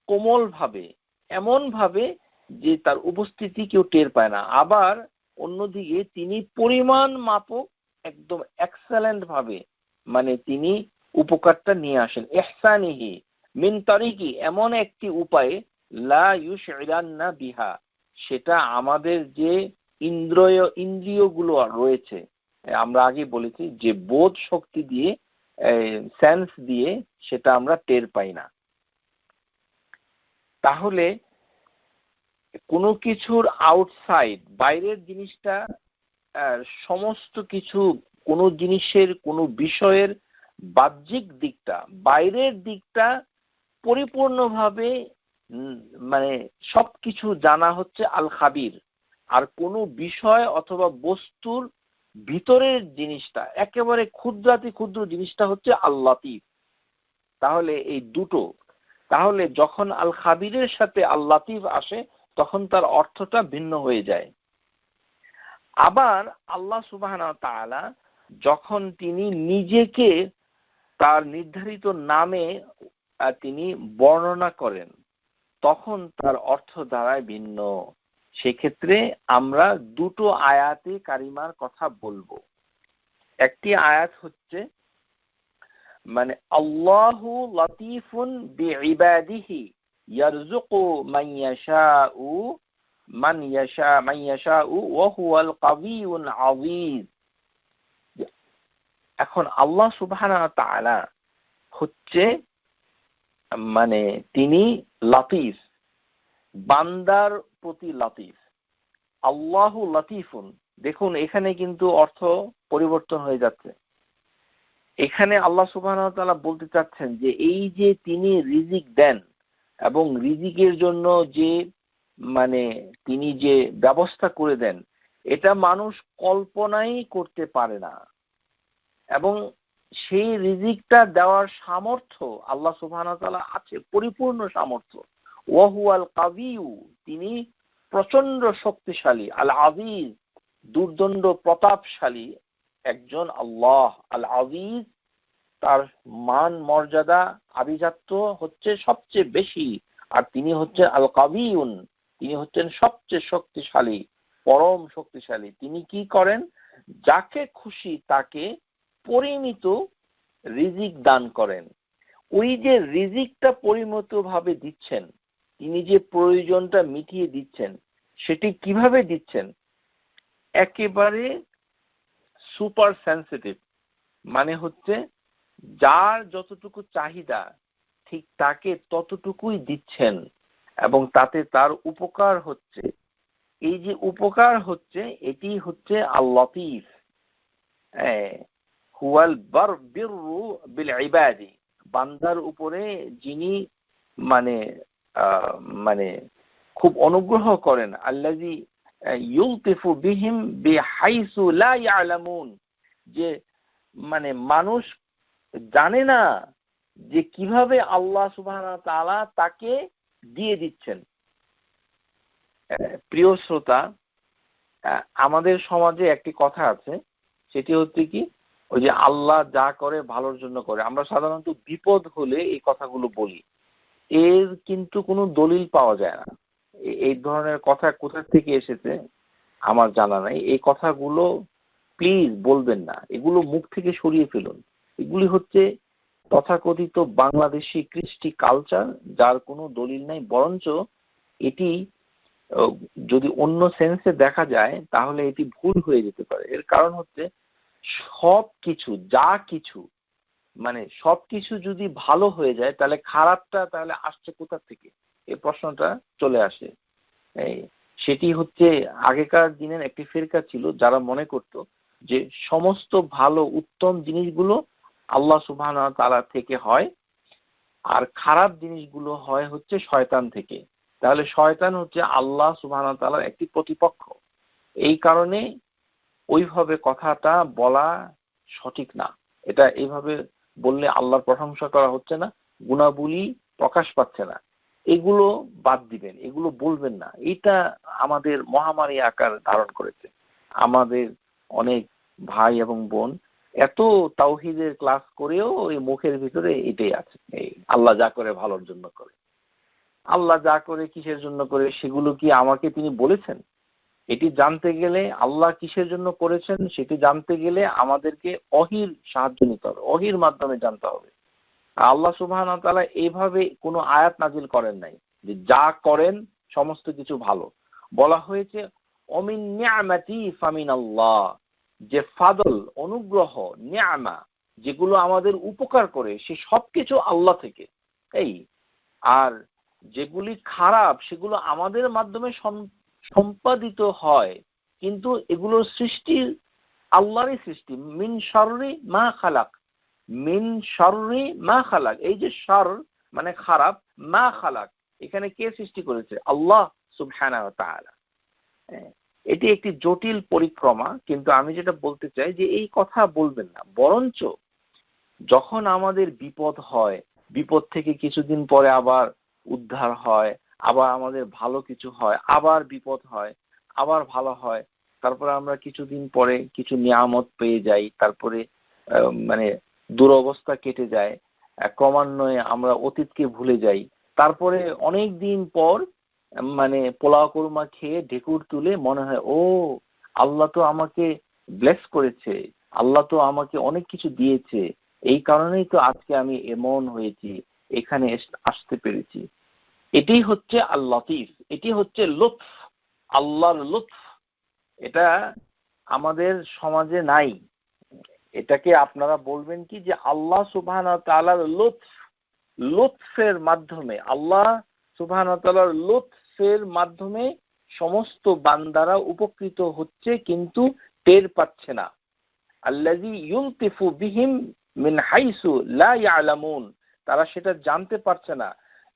কোমল ভাবে, এমন ভাবে যে তার উপস্থিতি কেউ টের পায় না। আবার অন্যদিকে তিনি পরিমাণ মাপক একদম এক্সেলেন্ট ভাবে, মানে তিনি উপকারটা নিয়ে আসেন। ইহসানিহি মিন তারিকি, এমন একটি উপায়ে লা ইউশইরান্না বিহা, সেটা আমাদের যে ইন্দ্রিয়গুলো রয়েছে, আমরা আগে বলেছি যে বোধ শক্তি দিয়ে, সেন্স দিয়ে সেটা আমরা টের পাই না। তাহলে কোনো কিছুর আউটসাইড, বাইরের জিনিসটা, সমস্ত কিছু, কোনো জিনিসের, কোনো বিষয়ের বাহ্যিক দিকটা, বাইরের দিকটা পরিপূর্ণভাবে মানে সবকিছু জানা হচ্ছে আল খাবির। আর কোনো বিষয় অথবা বস্তুর ভিতরের জিনিসটা, একেবারে ক্ষুদ্রাতি ক্ষুদ্র জিনিসটা হচ্ছে আল লতীফ। তাহলে এই দুটো, তাহলে যখন আল খাবিরের সাথে আল লতীফ আসে তখন তার অর্থটা ভিন্ন হয়ে যায়। আবার আল্লাহ সুবহানাহু ওয়া তাআলা যখন তিনি নিজেকে তার নির্ধারিত নামে তিনি বর্ণনা করেন, তখন তার অর্থ দাঁড়ায় ভিন্ন। সেক্ষেত্রে আমরা দুটো আয়াতে কারিমার কথা বলবো। একটি আয়াত হচ্ছে মানে আল্লাহু লতীফুন বিইবাদিহি ইয়ারযুকু মান ইয়াশাউ ওয়া হুয়াল কাবিয়্যুল আযীজ। এখন আল্লাহ সুবহানাহু ওয়া তাআলা হচ্ছে মানে তিনি লতীফ, বান্দার প্রতি লতীফ। আল্লাহু লতীফুন, দেখুন এখানে কিন্তু অর্থ পরিবর্তন হয়ে যাচ্ছে। এখানে আল্লাহ সুবহানাহু ওয়া তাআলা বলতে চাচ্ছেন যে এই যে তিনি রিজিক দেন এবং রিজিকের জন্য যে মানে তিনি যে ব্যবস্থা করে দেন, এটা মানুষ কল্পনাই করতে পারে না। এবং সেই রিজিকটা দেওয়ার সামর্থ্য আল্লাহ সুবহানাহু ওয়া তাআলা আছে, পরিপূর্ণ সামর্থ্য। ওয়া হুয়াল কাবিয়্যু, তিনি প্রচন্ড শক্তিশালী, আল আজিজ, দুর্দণ্ড প্রতাপশালী একজন আল্লাহ। আল আজিজ, তার মান মর্যাদা আভিজাত্য হচ্ছে সবচেয়ে বেশি। আর তিনি হচ্ছেন আল কাবিয়ুন, তিনি হচ্ছেন সবচেয়ে শক্তিশালী, পরম শক্তিশালী। তিনি কি করেন? যাকে খুশি তাকে পরিমিত রিজিক দান করেন। ওই যে রিজিকটা পরিমিত ভাবে দিচ্ছেন, তিনি যে প্রয়োজনটা মিটিয়ে দিচ্ছেন, সেটি কিভাবে দিচ্ছেন? একেবারে সুপার সেন্সিটিভ, মানে হচ্ছে যার যতটুকু চাহিদা ঠিক তাকে ততটুকুই দিচ্ছেন এবং তাতে তার উপকার হচ্ছে। এই যে উপকার হচ্ছে, এটি হচ্ছে আল লতীফ, হুয়াল বিররু বিল ইবাদি, বান্দার উপরে যিনি মানে মানে খুব অনুগ্রহ করেন। আল্লাযী ইউলতিফু বিহিম বিহাইসু লা ইয়ালামুন, যে মানে মানুষ জানে না যে কিভাবে আল্লাহ সুবহানাহু ওয়া তাআলা তাকে দিয়ে দিচ্ছেন। প্রিয় শ্রোতা, আমাদের সমাজে একটি কথা আছে, সেটি হচ্ছে কি, ওই যে আল্লাহ যা করে ভালোর জন্য করে। আমরা সাধারণত বিপদ হলে এই কথাগুলো বলি, এর কিন্তু কোনো দলিল পাওয়া যায় না। এই ধরনের কথা কোথা থেকে এসেছে আমার জানা নাই। এই কথাগুলো প্লিজ বলবেন না, এগুলো মুখ থেকে সরিয়ে ফেলুন। এগুলি হচ্ছে তথাকথিত বাংলাদেশি কৃষ্টি কালচার, যার কোনো দলিল নাই। বরঞ্চ এটি যদি অন্য সেন্সে দেখা যায় তাহলে এটি ভুল হয়ে যেতে পারে। এর কারণ হচ্ছে সবকিছু, যা কিছু, মানে সবকিছু যদি ভালো হয়ে যায় তাহলে খারাপটা তাহলে আসছে কোথা থেকে, এই প্রশ্নটা চলে আসে। সেটি হচ্ছে আগেকার দিনের একটি ফিরকা ছিল যারা মনে করত যে সমস্ত ভালো উত্তম জিনিসগুলো আল্লাহ সুবহানাহু ওয়া তাআলা থেকে হয়, আর খারাপ জিনিসগুলো হয় হচ্ছে শয়তান থেকে। তাহলে শয়তান হচ্ছে আল্লাহ সুবহানাহু ওয়া তাআলার একটি প্রতিপক্ষ। এই কারণে ওইভাবে কথাটা বলা সঠিক না। এটা এইভাবে বললে আল্লাহর প্রশংসা করা হচ্ছে না, গুণাবলী প্রকাশ পাচ্ছে না। এগুলো বাদ দিবেন, এগুলো বলবেন না। এটা আমাদের মহামারী আকার ধারণ করেছে। আমাদের অনেক ভাই এবং বোন এত তাওহীদের ক্লাস করেও এই মুখের ভিতরে এটাই আছে, এই আল্লাহ যা করে ভালোর জন্য করে। আল্লাহ যা করে কিসের জন্য করে সেগুলো কি আমাকে তিনি বলেছেন? এটি জানতে গেলে আল্লাহ কিসের জন্য করেছেন সেটি জানতে গেলে আমাদেরকে ওহীর সাহায্য নিতে হবে, ওহীর মাধ্যমে জানতে হবে। আল্লাহ সুবহানাহু ওয়া তাআলা এইভাবে কোনো আয়াত নাজিল করেন নাই যে যা করেন সমস্ত কিছু ভালো। বলা হয়েছে অমিন নিআমাতি ফামিনাল্লাহ, যে ফাদল, অনুগ্রহ, নিআমা যেগুলো আমাদের উপকার করে সে সবকিছু আল্লাহ থেকে। এই আর যেগুলি খারাপ সেগুলো আমাদের মাধ্যমে সম্পাদিত হয়, কিন্তু এগুলোর সৃষ্টি আল্লাহরই সৃষ্টি। মিন শাররি মা খালাক, মিন শাররি মা খালাক, এই যে শার মানে খারাপ, মা খালাক এখানে কে সৃষ্টি করেছে? আল্লাহ সুবহানাহু ওয়া তাআলা। এটি একটি জটিল পরিক্রমা, কিন্তু আমি যেটা বলতে চাই যে এই কথা বলবেন না। বরঞ্চ যখন আমাদের বিপদ হয়, বিপদ থেকে কিছুদিন পরে আবার উদ্ধার হয়, আবার আমাদের ভালো কিছু হয়, আবার বিপদ হয়, আবার ভালো হয়, তারপরে আমরা কিছুদিন পরে কিছু নিয়ামত পেয়ে যাই, তারপরে মানে দুরবস্থা কেটে যায়, ক্রমান্বয়ে আমরা অতীতকে ভুলে যাই। তারপরে অনেক দিন পর মানে পোলাও কোরমা খেয়ে ঢেকুর তুলে মনে হয়, ও আল্লাহ তো আমাকে ব্লেস করেছে, আল্লাহ তো আমাকে অনেক কিছু দিয়েছে, এই কারণেই তো আজকে আমি এমন হয়েছি, এখানে আসতে পেরেছি। এটি হচ্ছে আল লতিফ, এটি হচ্ছে লুৎফ, আল্লাহর লুৎফ। এটা আমাদের সমাজে নাই। এটাকে আপনারা বলবেন কি যে আল্লাহ সুবহানাহু ওয়া তাআলার লুৎফ, লুৎফের মাধ্যমে, আল্লাহ সুবহানাহু ওয়া তাআলার লুৎফের মাধ্যমে সমস্ত বান্দারা উপকৃত হচ্ছে কিন্তু টের পাচ্ছে না। আল্লাযী ইউলতিফু বিহিম মিন হাইসু লা ইয়ালামুন, তারা সেটা জানতে পারছে না।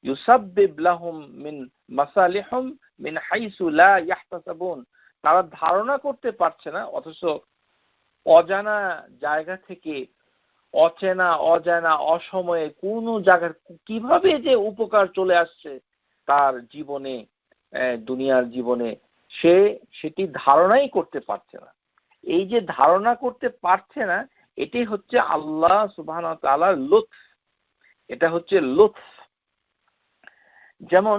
ইউসাব্বিব লাহুম মিন মাসালিহুম মিন হাইসু লা ইয়াহতাসাবুন, তারা ধারণা করতে পারছে না, অথচ অজানা জায়গা থেকে অচেনা অজানা অসময়ে কোন জায়গার কিভাবে যে উপকার চলে আসছে তার জীবনে, দুনিয়ার জীবনে, সেটি ধারণাই করতে পারছে না। এই যে ধারণা করতে পারছে না, এটি হচ্ছে আল্লাহ সুবহানাহু ওয়া তাআলার লুৎফ, এটা হচ্ছে লুৎফ। যেমন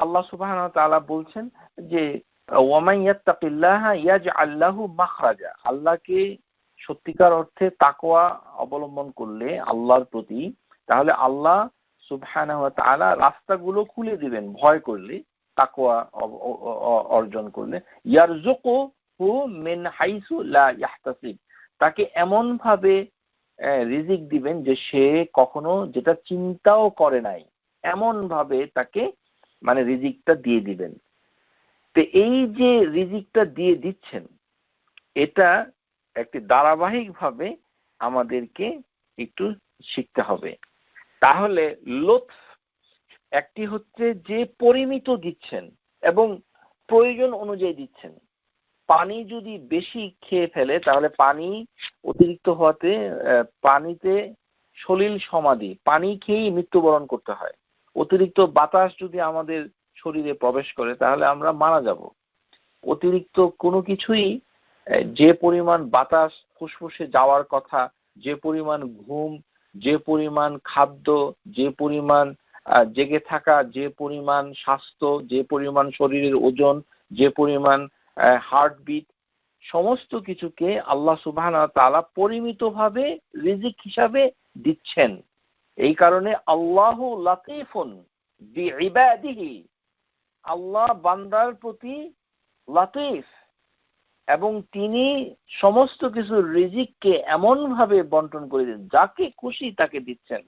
আল্লাহ সুবহানাহু ওয়া তাআলা বলছেন যে ওয়ামান ইয়াত্তাকিল্লাহা ইয়াজআল লাহু মাখরাজা, আল্লাহকে সত্যিকার অর্থে তাকওয়া অবলম্বন করলে আল্লাহর প্রতি, তাহলে আল্লাহ সুবহানাহু ওয়া তাআলা রাস্তাগুলো খুলে দিবেন। ভয় করলে, তাকওয়া অর্জন করলে, ইয়ারযুকুহু মিন হাইসু লা ইয়াহতাসিব, তাকে এমন ভাবে রিজিক দিবেন যে সে কখনো যেটা চিন্তাও করে নাই, এমন ভাবে তাকে মানে রিজিকটা দিয়ে দিবেন। তো এই যে রিজিকটা দিয়ে দিচ্ছেন, এটা একটি ধারাবাহিক ভাবে আমাদেরকে একটু শিখতে হবে। তাহলে লুৎফ একটি হচ্ছে যে পরিমিত দিচ্ছেন এবং প্রয়োজন অনুযায়ী দিচ্ছেন, পানি যদি বেশি খেয়ে ফেলে তাহলে পানি অতিরিক্ত হওয়াতে পানিতে সলিল সমাধি, পানি খেয়েই মৃত্যুবরণ করতে হয়। অতিরিক্ত বাতাস যদি আমাদের শরীরে প্রবেশ করে তাহলে আমরা মারা যাব। অতিরিক্ত কোনো কিছুই, যে পরিমাণ বাতাস ফুসফুসে যাওয়ার কথা, যে পরিমাণ ঘুম, যে পরিমাণ খাদ্য, যে পরিমাণ জেগে থাকা, যে পরিমাণ স্বাস্থ্য, যে পরিমাণ শরীরের ওজন, যে পরিমাণ হার্টবিট, সমস্ত কিছুকে আল্লাহ সুবহানাহু ওয়া তাআলা পরিমিতভাবে রিজিক হিসাবে দিচ্ছেন। এই কারণে আল্লাহু লাতীফুন বিইবাদিহি, আল্লাহ বান্দার প্রতি লাতীফ, এবং তিনি সমস্ত কিছু রিজিককে এমন ভাবে বন্টন করে দেন, যাকে খুশি তাকে দিচ্ছেন।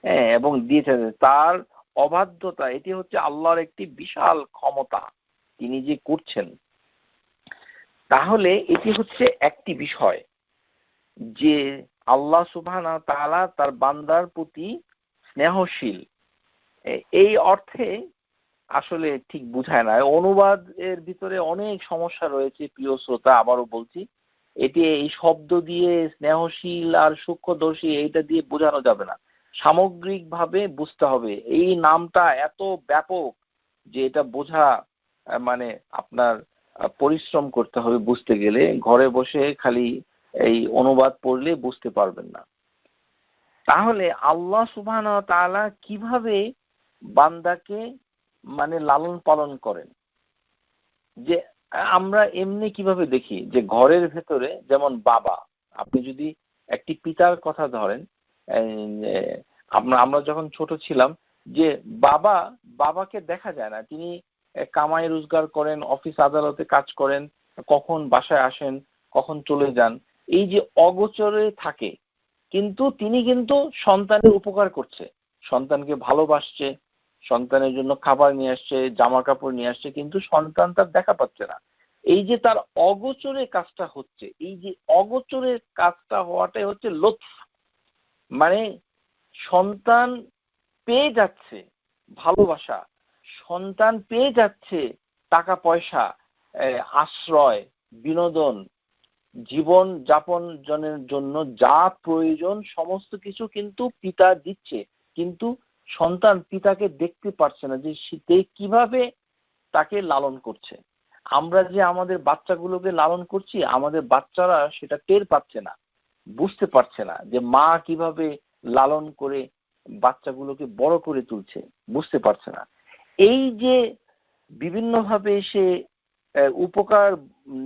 হ্যাঁ, এবং দিয়েছেন তার অবাধ্যতা, এটি হচ্ছে আল্লাহর একটি বিশাল ক্ষমতা তিনি যে করছেন। তাহলে এটি হচ্ছে একটি বিষয় যে আল্লাহ সুবহানাহু ওয়া তাআলা তার বান্দার প্রতি স্নেহশীল। এই অর্থে আসলে ঠিক বুঝায় না। অনুবাদ এর ভিতরে অনেক সমস্যা রয়েছে প্রিয় শ্রোতা, আবারও বলছি, এটি এই শব্দ দিয়ে স্নেহশীল আর সূক্ষ্মদর্শী এইটা দিয়ে বোঝানো যাবে না, সামগ্রিকভাবে বুঝতে হবে। এই নামটা এত ব্যাপক যে এটা বোঝা মানে আপনার পরিশ্রম করতে হবে বুঝতে গেলে। ঘরে বসে খালি এই অনুবাদ পড়লে বুঝতে পারবেন না। তাহলে আল্লাহ সুবহানাহু ওয়া তাআলা কিভাবে বান্দাকে মানে লালন পালন করেন, যে আমরা এমনি কিভাবে দেখি যে ঘরের ভেতরে যেমন বাবা, আপনি যদি একটি পিতার কথা ধরেন, আমরা যখন ছোট ছিলাম, যে বাবাকে দেখা যায় না, তিনি কামাই রোজগার করেন, অফিস আদালতে কাজ করেন, কখন বাসায় আসেন, কখন চলে যান, এই যে অগোচরে থাকে, কিন্তু তিনি কিন্তু সন্তানের উপকার করছে, সন্তানকে ভালোবাসছে, সন্তানের জন্য খাবার নিয়ে আসছে, জামা কাপড় নিয়ে আসছে, কিন্তু সন্তান তার দেখা পাচ্ছে না। এই যে তার অগোচরে কাজটা হচ্ছে, এই যে অগোচরে কাজটা হওয়াটাই হচ্ছে লুৎফ। মানে সন্তান পেয়ে যাচ্ছে ভালোবাসা, সন্তান পেয়ে যাচ্ছে টাকা পয়সা, আশ্রয়, বিনোদন, জীবন যাপনের জন্য যা প্রয়োজন সমস্ত কিছু কিন্তু পিতা দিচ্ছে, কিন্তু সন্তান পিতাকে দেখতে পারছে না যে সে কিভাবে তাকে লালন করছে। আমরা যে আমাদের বাচ্চাগুলোকে লালন করছি, আমাদের বাচ্চারা সেটা টের পাচ্ছে না, বুঝতে পারছে না যে মা কিভাবে লালন করে বাচ্চাগুলোকে বড় করে তুলছে, বুঝতে পারছে না। এই যে বিভিন্নভাবে সে উপকার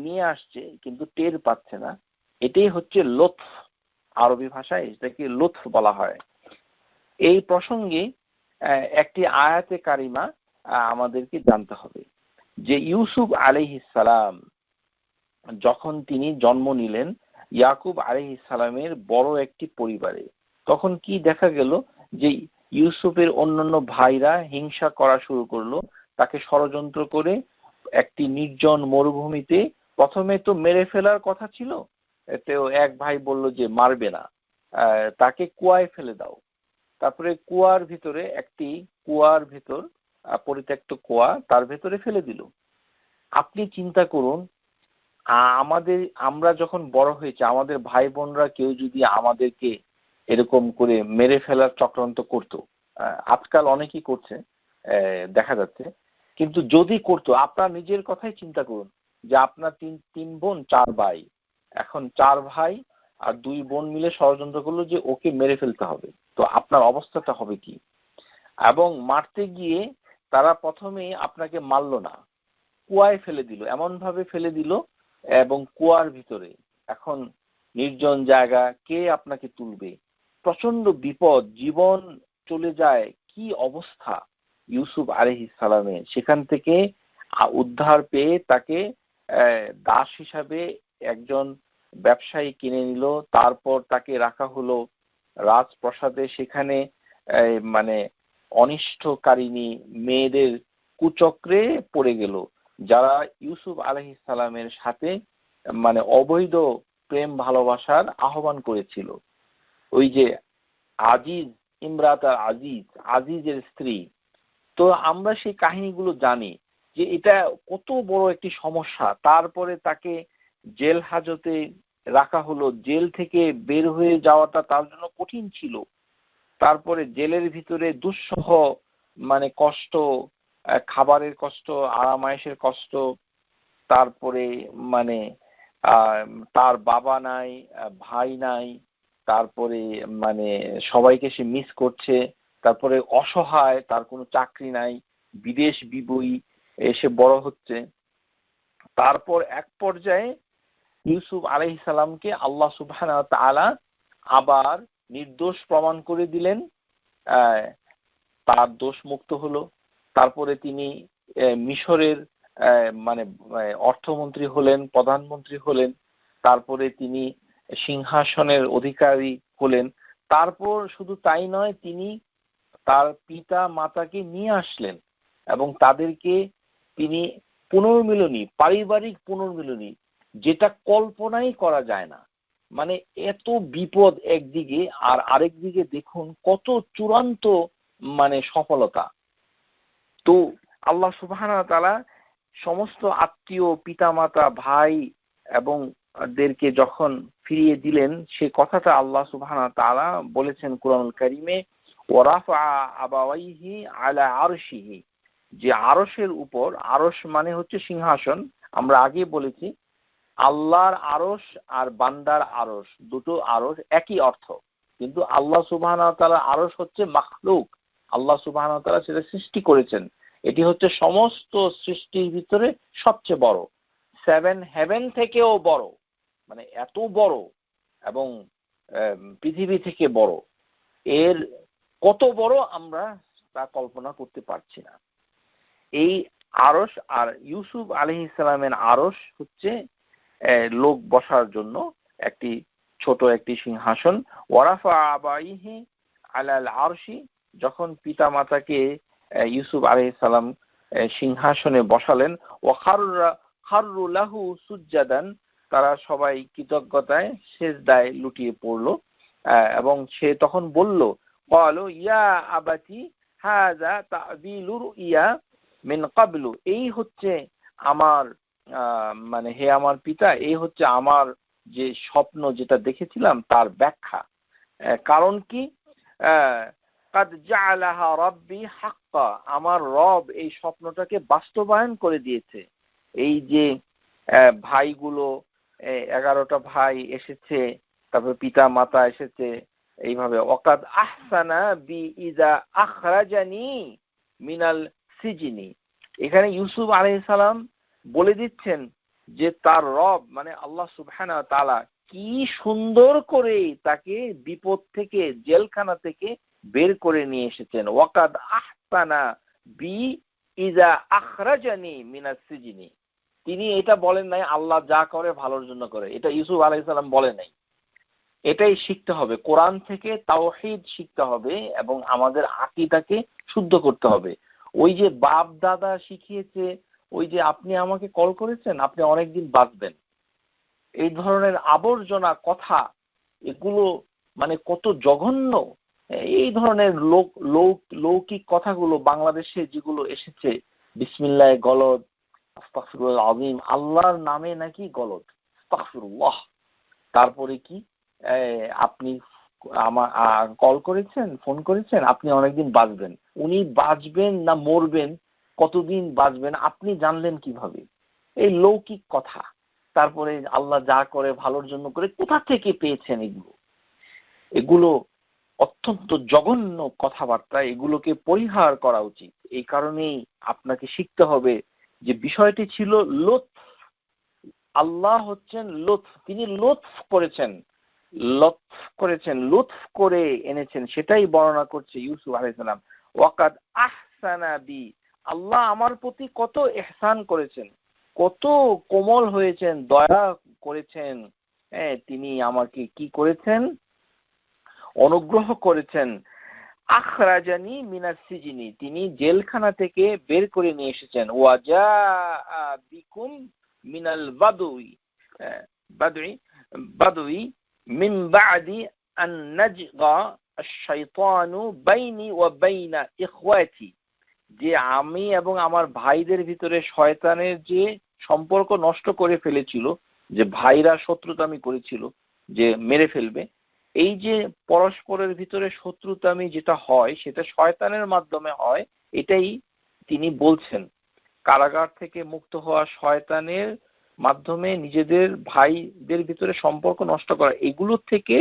নিয়ে আসছে কিন্তু টের পাচ্ছে না, এটাই হচ্ছে লুৎফ। আরবি ভাষায় এটাকে লুৎফ বলা হয়। এই প্রসঙ্গে একটি আয়াতে কারিমা আমাদেরকে জানতে হবে যে ইউসুফ আলাইহিস সালাম যখন তিনি জন্ম নিলেন ইয়াকুব আলাইহিস সালামের বড় একটি পরিবারে, তখন কি দেখা গেল যে ইউসুফের অন্যান্য ভাইরা হিংসা করা শুরু করলো, তাকে ষড়যন্ত্র করে একটি নির্জন মরুভূমিতে, প্রথমে তো মেরে ফেলার কথা ছিল, এতেও এক ভাই বলল যে মারবে না, তাকে কুয়ায় ফেলে দাও। তারপরে কুয়ার ভিতর পরিত্যক্ত কুয়া, তার ভেতরে ফেলে দিল। আপনি চিন্তা করুন, আমরা যখন বড় হয়েছি, আমাদের ভাই বোনরা কেউ যদি আমাদেরকে এরকম করে মেরে ফেলার চক্রান্ত করতো, আজকাল অনেকেই করছে দেখা যাচ্ছে, কিন্তু যদি করতো, আপনার নিজের কথাই চিন্তা করুন যে আপনার তিন বোন 4 ভাই, এখন 4 ভাই আর 2 বোন মিলে ষড়যন্ত্র করলো যে ওকে মেরে ফেলতে হবে, তো আপনার অবস্থাটা হবে কি? এবং মারতে গিয়ে তারা প্রথমে আপনাকে মারলো না, কুয়ায় ফেলে দিল, এমন ভাবে ফেলে দিল, এবং কুয়ার ভিতরে এখন নির্জন জায়গা, কে আপনাকে তুলবে? প্রচন্ড বিপদ, জীবন চলে যায়, কি অবস্থা ইউসুফ আলাইহিস সালামের। সেখান থেকে উদ্ধার পেয়ে তাকে দাস হিসাবে একজন ব্যবসায়ী কিনে নিল, তারপর তাকে রাখা হলো রাজপ্রাসাদে, সেখানে মানে অনিষ্টকারিণী মেয়েদের কুচক্রে পড়ে গেল, যারা ইউসুফ আলাইহিস সালামের সাথে মানে অবৈধ প্রেম ভালোবাসার আহ্বান করেছিল। ওই যে আজিজ, ইমরাত আজিজের স্ত্রী। তো আমরা সেই কাহিনীগুলো জানি যে এটা কত বড় একটি সমস্যা। তারপরে তাকে জেল হাজতে রাখা হলো, জেল থেকে বের হয়ে যাওয়াটা তার জন্য কঠিন ছিল। তারপরে জেলের ভিতরে দুঃসহ কষ্ট, খাবারের কষ্ট, আরামায়েশের কষ্ট, তারপরে তার বাবা নাই, ভাই নাই, তারপরে সবাইকে সে মিস করছে, তারপরে অসহায়, তার কোনো চাকরি নাই, বিদেশ বিবই এসে বড় হচ্ছে। তারপর এক পর্যায়ে ইউসুফ আলাইহিস সালামকে আল্লাহ সুবহানাহু ওয়া তাআলা আবার নির্দোষ প্রমাণ করে দিলেন, তার দোষ মুক্ত হলো। তারপরে তিনি মিশরের অর্থমন্ত্রী হলেন, প্রধানমন্ত্রী হলেন। তারপরে তিনি সিংহাসনের অধিকারী হলেন। তারপর শুধু তাই নয়, তিনি তার পিতা মাতাকে নিয়ে আসলেন এবং তাদেরকে তিনি পুনর্মিলনী, পারিবারিক পুনর্মিলনী, যেটা কল্পনাই করা যায় না। এত বিপদ একদিকে, আর আরেক দিকে দেখুন কত চূড়ান্ত সফলতা। তো আল্লাহ সুবহানাহু ওয়া তাআলা সমস্ত আত্মীয়, পিতামাতা, ভাই এবং দেরকে যখন ফিরিয়ে দিলেন, সে কথাটা আল্লাহ সুবহানাহু ওয়া তাআলা বলেছেন কুরআনুল কারীমে, ওয়ারাফা আবাওয়াইহি আলা আরশিহি, যে আরশের উপর, আরশ হচ্ছে সিংহাসন। আমরা আগে বলেছি আল্লাহর আরশ আর বান্দার আরশ, দুটো আরশ একই অর্থ, কিন্তু আল্লাহ সুবহানাহু ওয়া তাআলার আরশ হচ্ছে মাখলুক। আল্লাহ সুবহানাহু ওয়া তাআলা সেটা সৃষ্টি করেছেন। এটি হচ্ছে সমস্ত সৃষ্টির ভিতরে সবচেয়ে বড়, 7 হেভেন থেকেও বড়, এত বড় এবং পৃথিবী থেকে বড়। এর কত বড় আমরা তা কল্পনা করতে পারছি না। এই আরশ আর ইউসুফ আলাইহিস সালামের আরশ হচ্ছে লোক বসার জন্য একটি ছোট একটি সিংহাসন। ওয়ারাফা আবাইহি আলাল আরশি, যখন পিতা মাতাকে ইউসুফ আলাইহিস সালাম সিংহাসনে বসালেন, ওয়া খাররু লাহু সুজ্জাদান, তারা সবাই কৃতজ্ঞতায় সিজদায় লুটিয়ে পড়ল এবং সে তখন বলল, ক্বালু ইয়া আবাতি হাযা তা'বিলু রুইয়া মিন ক্বাবলু, এই হচ্ছে আমার হে আমার পিতা, এই হচ্ছে আমার যে স্বপ্ন যেটা দেখেছিলাম তার ব্যাখ্যা। কারণ কি, কাদ জাআলাহা রাব্বি হাক্কা, আমার রব এই স্বপ্নটাকে বাস্তবায়ন করে দিয়েছে। এই যে ভাইগুলো, 11টা ভাই এসেছে, তারপর পিতা মাতা এসেছে, এইভাবে ওয়াকাদ আহসানা বি ইযা আখরাজানি মিনাল সিজনি। এখানে ইউসুফ আলাইহিস সালাম বলে দিচ্ছেন যে তার রব আল্লাহ সুবহানাহু ওয়া তাআলা কি সুন্দর করে তাকে বিপদ থেকে, জেলখানা থেকে বের করে নিয়ে এসেছেন। ওয়াকাদ আহসানা বি ইযা আখরাজানি মিনাস সিজনি। তিনি এটা বলেন নাই আল্লাহ যা করে ভালোর জন্য করে, এটা ইউসুফ আলাইহিস সালাম বলেন নাই। এটাই শিখতে হবে, কোরআন থেকে তাওহীদ শিখতে হবে এবং আমাদের আকীদাকে শুদ্ধ করতে হবে। ওই যে বাপ দাদা শিখিয়েছে, ওই যে আপনি আমাকে কল করেছেন, আপনি অনেকদিন বাঁচবেন, এই ধরনের আবর্জনা কথা, এগুলো কত জঘন্য। এই ধরনের লৌকিক কথাগুলো বাংলাদেশে যেগুলো এসেছে, বিসমিল্লাহ গলদ, আস্তাগফিরুল্লাহ আযীম, আল্লাহর নামে নাকি গলদ, আস্তাগফিরুল্লাহ। তারপরে কি, আপনি কল করেছেন, ফোন করেছেন, আপনি অনেকদিন বাঁচবেন। উনি বাঁচবেন না মরবেন, কতদিন বাঁচবেন আপনি জানলেন কিভাবে? এই লৌকিক কথা। তারপরে আল্লাহ যা করে ভালোর জন্য করে, কোথা থেকে পেয়েছেন এগুলো? এগুলো অত্যন্ত জঘন্য কথাবার্তা, এগুলোকে পরিহার করা উচিত। এই কারণেই আপনাকে শিখতে হবে যে বিষয়টি ছিল লুৎফ। আল্লাহ হচ্ছেন লুৎফ, তিনি লুৎফ করেছেন, লুৎফ করে এনেছেন, সেটাই বর্ণনা করছে ইউসুফ আলাইহিস সালাম। ওয়াকাদ আহসানা বি, আল্লাহ আমার প্রতি কত ইহসান করেছেন, কত কোমল হয়েছেন, দয়া করেছেন। তিনি আমাকে কি করেছেন? অনুগ্রহ করেছেন। আখরাজানি মিনাস সিজনি, তিনি জেলখানা থেকে বের করে নিয়ে এসেছেন। ওয়াজা বিকুম মিনাল বাদুই মিন বাদি আন নাজগা আশ-শাইতানু বাইনি ওয়া বাইনা ইখওয়াতি, যে আমি এবং আমার ভাইদের ভিতরে শয়তানের যে সম্পর্ক নষ্ট করে ফেলেছিল, যে ভাইরা শত্রুতামি করেছিল যে মেরে ফেলবে, এই যে পরস্পরের ভিতরে শত্রুতামি যেটা হয় সেটা শয়তানের মাধ্যমে হয়, এটাই তিনি বলছেন। কারাগার থেকে মুক্ত হওয়া শয়তানের মাধ্যমে নিজেদের ভাইদের ভিতরে সম্পর্ক নষ্ট করা, এগুলো থেকে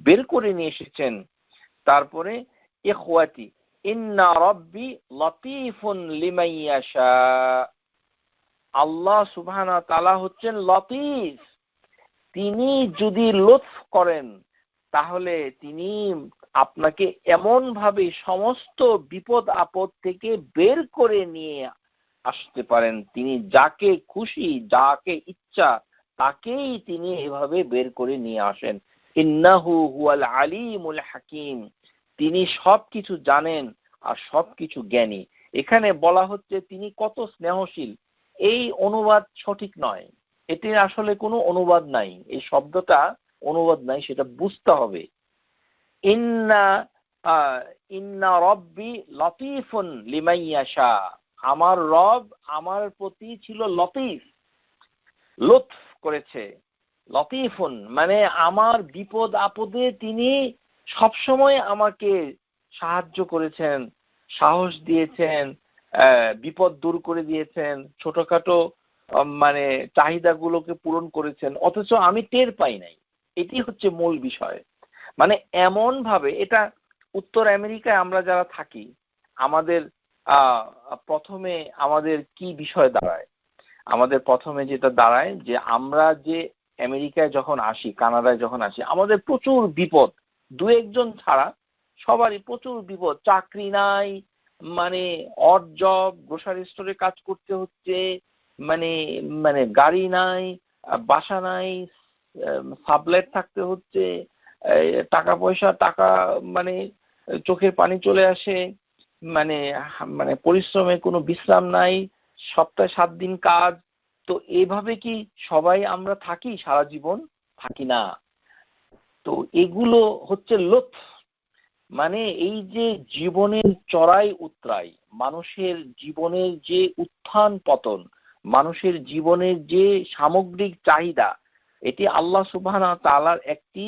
বের করে নিয়ে এসেছেন। তারপরে ইখওয়াতি ইন্না রাব্বি লতীফুন লিমান ইয়াশা, আল্লাহ সুবহানাহু ওয়া তাআলা হচ্ছেন লতীফ, তিনি যদি লুৎফ করেন তাহলে তিনি আপনাকে এমন ভাবে সমস্ত বিপদ আপদ থেকে বের করে নিয়ে আসতে পারেন। তিনি যাকে খুশি, যাকে ইচ্ছা তাকেই তিনি এভাবে বের করে নিয়ে আসেন। ইন্নাহু হুয়াল আলিমুল হাকিম, তিনি সবকিছু জানেন আর সবকিছু জ্ঞানী। এখানে বলা হচ্ছে তিনি কত স্নেহশীল, এই অনুবাদ সঠিক নয়, এটি আসলে কোনো অনুবাদ নাই, এই শব্দটা অনুবাদ নাই, সেটা বুঝতে হবে। ইন্না ইন্না রব্বি লতীফুন লিমান ইয়াশা, আমার রব আমার প্রতি ছিল লতীফ, লুৎফ করেছে। লতীফুন মানে আমার বিপদ আপদে তিনি সবসময় আমাকে সাহায্য করেছেন, সাহস দিয়েছেন, বিপদ দূর করে দিয়েছেন, ছোটখাটো মানে চাহিদাগুলোকে পূরণ করেছেন, অথচ আমি টের পাই নাই। এটি হচ্ছে মূল বিষয়। মানে এমন ভাবে, এটা উত্তর আমেরিকায় আমরা যারা থাকি, আমাদের প্রথমে আমাদের কি বিষয় দাঁড়ায়, আমাদের প্রথমে যেটা দাঁড়ায় যে আমরা যে আমেরিকায় যখন আসি, কানাডায় যখন আসি, আমাদের প্রচুর বিপদ, দু একজন ছাড়া সবারই প্রচুর বিপদ, চাকরি নাই, মানে অড জব, গ্রোসারি স্টোরে কাজ করতে হচ্ছে, মানে মানে গাড়ি নাই, বাসা নাই, সাবলেট থাকতে হচ্ছে, টাকা পয়সা টাকা মানে চোখের পানি চলে আসে, মানে মানে পরিশ্রমে কোনো বিশ্রাম নাই, সপ্তাহে 7 দিন কাজ। তো এইভাবে কি সবাই আমরা থাকি সারা জীবন? থাকি না। তো এগুলো হচ্ছে লুৎফ, মানে এই যে জীবনের চড়াই উতরাই, মানুষের জীবনের যে উত্থান পতন, মানুষের জীবনের যে সামগ্রিক চাহিদা, এটি আল্লাহ সুবহানাহু ওয়া তাআলার একটি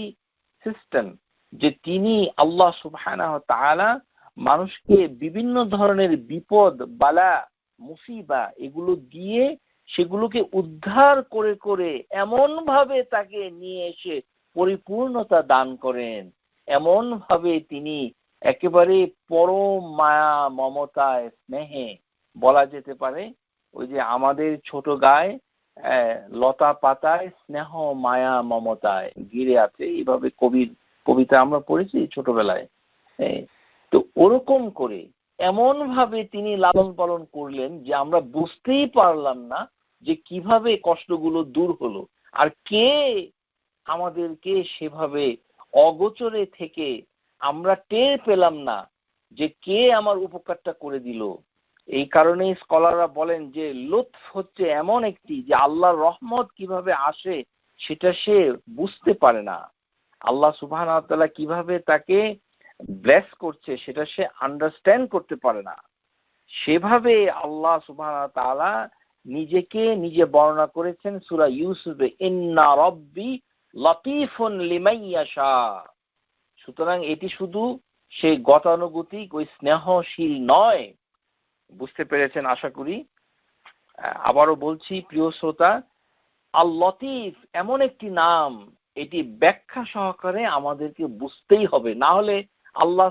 সিস্টেম, যে তিনি আল্লাহ সুবহানাহু ওয়া তাআলা মানুষকে বিভিন্ন ধরনের বিপদ, বালা, মুসিবা এগুলো দিয়ে সেগুলোকে উদ্ধার করে করে এমন ভাবে তাকে নিয়ে এসে পরিপূর্ণতা দান করেন, এমন ভাবে তিনি একেবারে পরম মায়া মমতায় স্নেহে, বলা যেতে পারে ওই যে আমাদের ছোট গায়ে লতা পাতায় স্নেহ মায়া মমতায় ঘিরে আছে, এইভাবে কবিতা আমরা পড়েছি ছোটবেলায়। তো ওরকম করে এমন ভাবে তিনি লালন পালন করলেন যে আমরা বুঝতেই পারলাম না যে কিভাবে কষ্টগুলো দূর হলো, আর কে আমাদেরকে সেভাবে অগোচরে থেকে আমরা টের পেলাম না যে কে আমার উপকারটা করে দিল। এই কারণেই স্কলাররা বলেন যে লুৎফ হচ্ছে এমন একটি, যে আল্লাহর রহমত কিভাবে আসে সেটা সে বুঝতে পারে না, আল্লাহ সুবহানাহু ওয়া তাআলা কিভাবে তাকে ব্লেস করছে সেটা সে আন্ডারস্ট্যান্ড করতে পারে না। সেভাবে আল্লাহ সুবহানাহু ওয়া তাআলা নিজেকে নিজে বর্ণনা করেছেন সূরা ইউসুফে, ইন্না রাব্বি লতীফুন লিমান ইয়াশা। সুতরাং এটি শুধু সেই গতানুগতিক ওই স্নেহশীল নয়, বুঝতে পেরেছেন আশা করি। আবারও বলছি প্রিয় শ্রোতা, আল লতীফ এমন একটি নাম, এটি ব্যাখ্যা সহকারে আমাদেরকে বুঝতেই হবে, না হলে আল্লাহ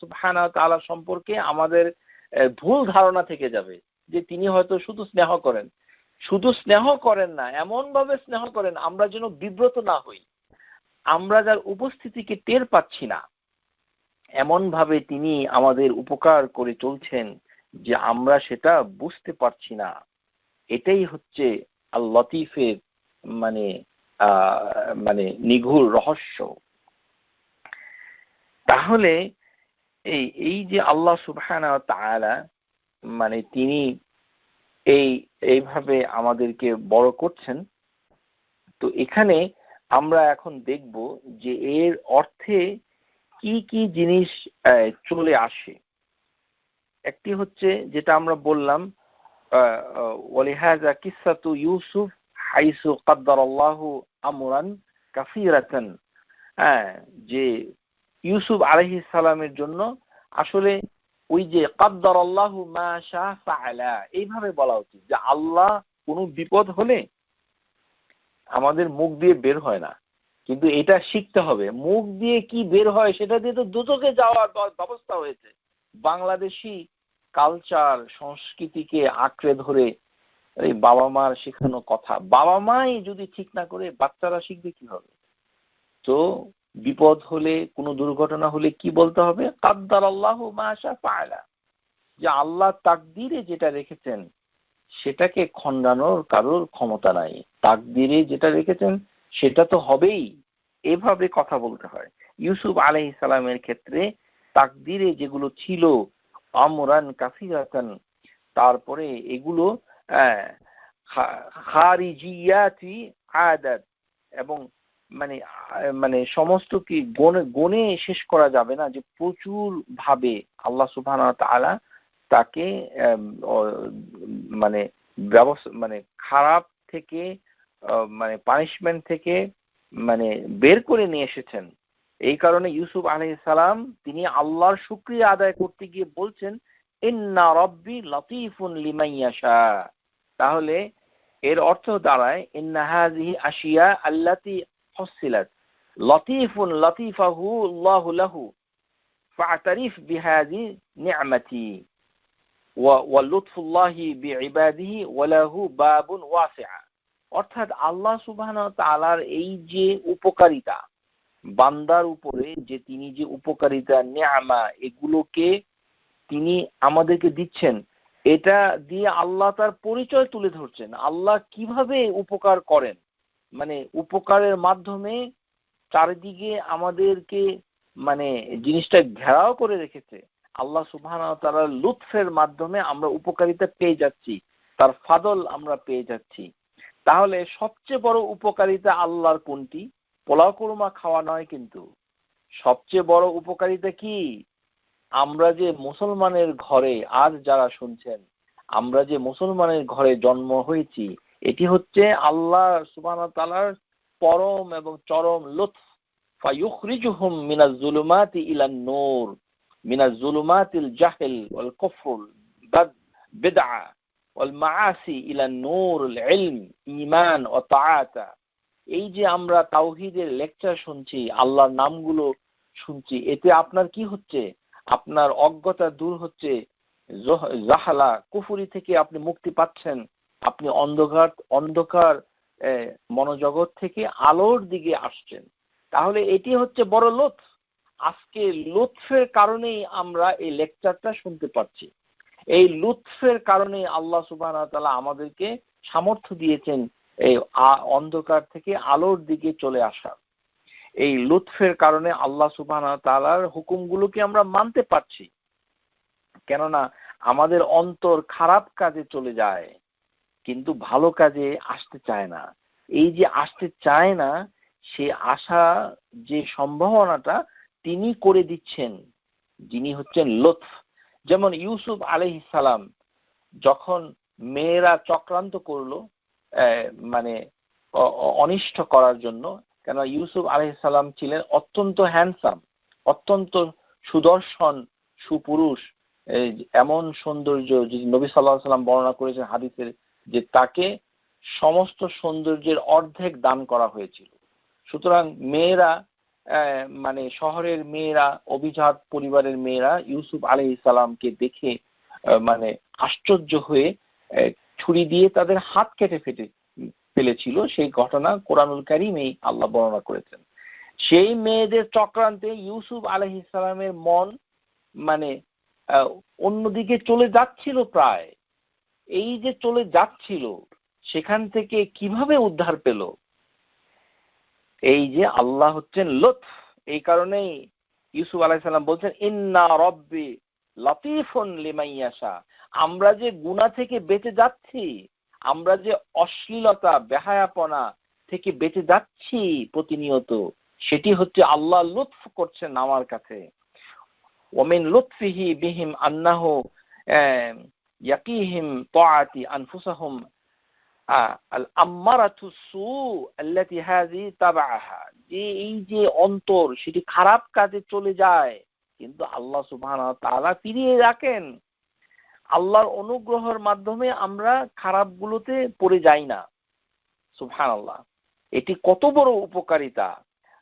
সুবহানাহু ওয়া তাআলা সম্পর্কে আমাদের ভুল ধারণা থেকে যাবে যে তিনি হয়তো শুধু স্নেহ করেন। শুধু স্নেহ করেন না, এমন ভাবে স্নেহ করেন আমরা যেন বিব্রত না হই, আমরা যার উপস্থিতিকে টের পাচ্ছি না, এমন ভাবে তিনি আমাদের উপকার করে চলছেন যে আমরা সেটা বুঝতে পারছি না। এটাই হচ্ছে আল লতীফের মানে মানে নিগূঢ় রহস্য। তাহলে এই যে আল্লাহ সুবহানাহু ওয়া তাআলা মানে তিনি এইভাবে আমাদেরকে বড় করছেন, তো এখানে আমরা এখন দেখব যে এর অর্থে কি কি জিনিস চলে আসে। একটি হচ্ছে যেটা আমরা বললাম ওয়ালিহাযা কিসসাতু ইউসুফ হাইসু কাদ্দারাল্লাহু আমরান কাসীরাতান, যে ইউসুফ আলাইহিস সালামের জন্য আসলে ওই যে কাদ্দারাল্লাহু মা শা ফাআলা এইভাবে বলা উচিত যে আল্লাহ কোনো বিপদ হলে আমাদের মুখ দিয়ে বের হয় না, কিন্তু এটা শিখতে হবে মুখ দিয়ে কি বের হয় সেটা দিয়ে তো দোজখে যাওয়ার ব্যবস্থা হয়েছে। বাংলাদেশি কালচার সংস্কৃতিকে আঁকড়ে ধরে এই বাবা মার শেখানো কথা, বাবা মাই যদি ঠিক না করে বাচ্চারা শিখবে কিভাবে? তো বিপদ হলে, কোনো দুর্ঘটনা হলে কি বলতে হবে? কাদ্দারাল্লাহু মা শা ফাআলা, যে আল্লাহ তাকদীরে যেটা রেখেছেন সেটাকে খণ্ডানোর কারোর ক্ষমতা নাই, তাকদীরে যেটা রেখেছেন সেটা তো হবেই, এভাবে কথা বলতে হয়। ইউসুফ আলাইহিস সালামের ক্ষেত্রে তাকদীরে যেগুলো ছিল আমরান কাসীরাতান, তারপরে এগুলো খারিজিয়াতি আদাত, এবং মানে মানে সমস্ত কি গনে শেষ করা যাবে না, যে প্রচুর ভাবে আল্লাহ সুবহানাহু ওয়া তাআলা তাকে মানে ব্যবস্থা মানে খারাপ থেকে মানে পানিশমেন্ট থেকে মানে বের করে নিয়ে এসেছেন। এই কারণে ইউসুফ আলাইহিস সালাম তিনি আল্লাহর শুকরিয়া আদায় করতে গিয়ে বলছেন ইন্না রাব্বি লাতীফুন লিমান ইয়াশা। তাহলে এর অর্থ দাঁড়ায় ইন্না হাযিহি আশিয়া আল্লাতী হুসিলাত লাতীফুন লাতীফাহু আল্লাহু লাহু ফা'তারিফ বিহাযি নি'মাতি ওয়া লুতফুল্লাহি বিইবাদিহি ওয়া লাহু বাবুন ওয়াসিআ। অর্থাৎ আল্লাহ সুবহানাহু ওয়া তাআলার এই যে উপকারিতা বান্দার উপরে, যে তিনি যে উপকারিতা নিয়ামা এগুলোকে তিনি আমাদেরকে দিচ্ছেন, এটা দিয়ে আল্লাহ তার পরিচয় তুলে ধরছেন। আল্লাহ কিভাবে উপকার করেন, মানে উপকারের মাধ্যমে চারিদিকে আমাদেরকে মানে জিনিসটা ঘেরাও করে রেখেছে। আল্লাহ সুবহানাহু ওয়া তাআলার লুৎফের মাধ্যমে আমরা উপকারিতা পেয়ে যাচ্ছি, তার ফাদল আমরা পেয়ে যাচ্ছি। তাহলে সবচেয়ে বড় উপকারিতা আল্লাহর কোনটি? পোলাও কুরমা খাওয়া নয়, কিন্তু সবচেয়ে বড় উপকারিতা কি? আমরা যে মুসলমানের ঘরে, আজ যারা শুনছেন, আমরা যে মুসলমানের ঘরে জন্ম হয়েছি, এটি হচ্ছে আল্লাহ সুবহানাহু ওয়া তাআলার পরম এবং চরম লুৎফ। ফায়ুখরিজুহুম মিনাজ যুলুমাতি ইলান নূর মিনাজ যুলুমাতিল জাহল ওয়াল কুফর বিদআ ওয়াল মাআসি ইলান নূরুল ইলম ঈমান ওয়া তাআতা। এই যে আমরা তাওহীদের লেকচার শুনছি, আল্লাহর নামগুলো শুনছি, এতে আপনার কি হচ্ছে? আপনার অজ্ঞতা দূর হচ্ছে, জাহালা কুফরি থেকে আপনি মুক্তি পাচ্ছেন, আপনি অন্ধকার মনোজগৎ থেকে আলোর দিকে আসছেন। তাহলে এটি হচ্ছে বড় লুৎফ। আজকে লুৎফের কারণেই আমরা এই লেকচারটা শুনতে পাচ্ছি। এই লুৎফের কারণে আল্লাহ সুবহানাহু ওয়া তাআলা আমাদেরকে সামর্থ্য দিয়েছেন এই অন্ধকার থেকে আলোর দিকে চলে আসা। এই লুৎফের কারণে আল্লাহ সুবহানাহু ওয়া তাআলার হুকুমগুলোকে আমরা মানতে পারছি, কেননা আমাদের অন্তর খারাপ কাজে চলে যায় কিন্তু ভালো কাজে আসতে চায় না। এই যে আসতে চায় না, সে আশা যে সম্ভাবনাটা তিনি করে দিচ্ছেন, যিনি হচ্ছেন লুৎফ। যেমন ইউসুফ আলাইহিস সালাম যখন মেয়েরা চক্রান্ত করলো মানে অনিষ্ট করার জন্য, কেন ইউসুফ আলাইহিস সালাম ছিলেন অত্যন্ত হ্যান্ডসাম, অত্যন্ত সুদর্শন সুপুরুষ, এমন সৌন্দর্য যে নবী সাল্লাল্লাহু আলাইহি ওয়াসাল্লাম বর্ণনা করেছেন হাদিসের, যে তাকে সমস্ত সৌন্দর্যের অর্ধেক দান করা হয়েছিল। সুতরাং মেয়েরা মানে শহরের মেয়েরা, অভিজাত পরিবারের মেয়েরা ইউসুফ আলাইহিস সালামকে দেখে মানে আশ্চর্য হয়ে ছুরি দিয়ে তাদের হাত কেটে ফেলেছিল। সেই ঘটনা কোরআনুল কারীমেই আল্লাহ বর্ণনা করেছেন। সেই মেয়েদের চক্রান্তে ইউসুফ আলাইহিস সালামের মন মানে অন্যদিকে চলে যাচ্ছিল প্রায়। এই যে চলে যাচ্ছিল, সেখান থেকে কিভাবে উদ্ধার পেল? এই যে আল্লাহ হচ্ছেন লুৎফ। এই কারণেই ইউসুফ আলাইহিস সালাম বলছেন ইন্না রাব্বি লাতীফুন লিমান ইয়াশা। আমরা যে গুনাহ থেকে বেঁচে যাচ্ছি, আমরা যে অশ্লীলতা বেহায়াপনা থেকে বেঁচে যাচ্ছি প্রতিনিয়ত, সেটি হচ্ছে আল্লাহ লুৎফ করছেন আমার কাছে। ওমিন লুৎফিহি বিহিম আন্নাহু ইয়াকিহিম তাআতি আনফুসাহুম আল আম্মারাতুস সু আল্লাতী হাযি তাবআহা, যে এই যে অন্তর সেটি খারাপ কাজে চলে যায়, কিন্তু আল্লাহ সুবহানাহু ওয়া তাআলা ফিরিয়ে রাখেন। আল্লাহর অনুগ্রহের মাধ্যমে আমরা খারাপগুলোতে পড়ে যাই না। সুবহানাল্লাহ, এটি কত বড় উপকারিতা।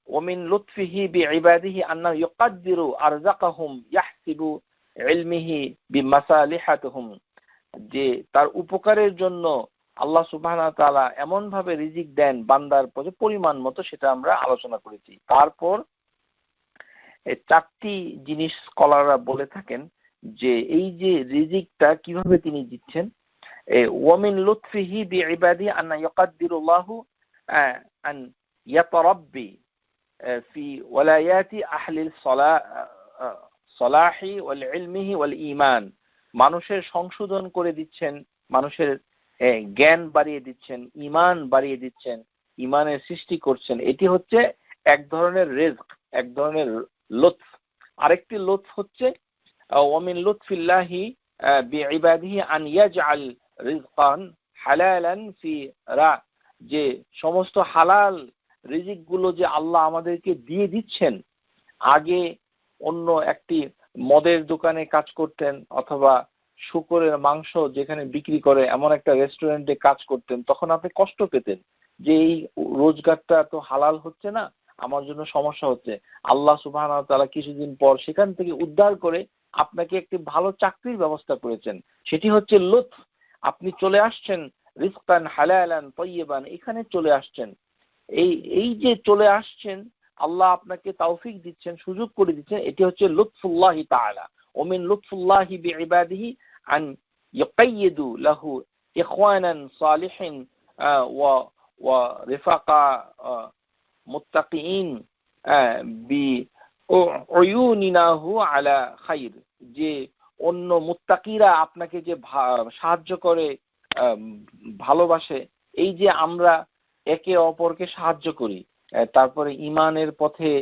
ওমিন লুতফিহি বিইবাদিহি আন্না ইউকাদ্দিরু আরযাকাহুম ইয়াহসিবু ইলমিহি বিমাসালিহাতিহুম, যে তার উপকারের জন্য আল্লাহ সুবহানাহু ওয়া তাআলা এমন ভাবে রিজিক দেন বান্দার পরিমাণ মতো, সেটা আমরা আলোচনা করেছি। তারপর এই চারটি জিনিস স্কলাররা বলে থাকেন যে এই যে রিজিকটা কিভাবে তিনি দিচ্ছেন। ওয়ামিন লুতফিহি বিইবাদিহি আন্না ইয়াকাদ্দিরুল্লাহু আন ইয়াতারাব্বি ফি ওয়ালায়াতি আহলিল সলাহি ওয়াল ইলমিহি ওয়াল ঈমান, মানুষের সংশোধন করে দিচ্ছেন, মানুষের জ্ঞান বাড়িয়ে দিচ্ছেন, ঈমান বাড়িয়ে দিচ্ছেন, ঈমানের সৃষ্টি করছেন। এটি হচ্ছে এক ধরনের রিজক, এক ধরনের লুৎফ। আরেকটি লুৎফ হচ্ছে ওয়ামিন লুৎফিল্লাহি বিইবাদিহি আন ইয়াজআল রিজকান হালালান ফি রা, যে সমস্ত হালাল রিজিক গুলো যে আল্লাহ আমাদেরকে দিয়ে দিচ্ছেন। আগে অন্য একটি মদের দোকানে কাজ করতেন অথবা শুকরের মাংস যেখানে বিক্রি করে এমন একটা রেস্টুরেন্টে কাজ করতেন, তখন আপনি কষ্ট পেতেন যে এই রোজগারটা তো হালাল হচ্ছে না, আমার জন্য সমস্যা হচ্ছে। আল্লাহ সুবহানাহু ওয়া তাআলা কিছুদিন পর সেখান থেকে উদ্ধার করে আপনাকে একটি ভালো চাকরির ব্যবস্থা করেছেন। সেটি হচ্ছে লুৎফ। আপনি চলে আসছেন রিজকান হালালান তাইয়িবান, এখানে চলে আসছেন। এই যে চলে আসছেন, আল্লাহ আপনাকে তৌফিক দিচ্ছেন, সুযোগ করে দিচ্ছেন, এটি হচ্ছে লুৎফুল্লাহি তাআলা। ওমিন লুৎফুল্লাহি বিইবাদিহি আন ইয়াকাইয়িদু লাহু ইখওয়ানান সালিহিন ওয়া রিফাকা মুত্তাকিন বিউয়ুনিনাহু আলা খাইর, যে অন্য মুত্তাকিরা আপনাকে যে সাহায্য করে, ভালোবাসে, এই যে আমরা একে অপরকে সাহায্য করি, তারপরে ঈমানের পথে,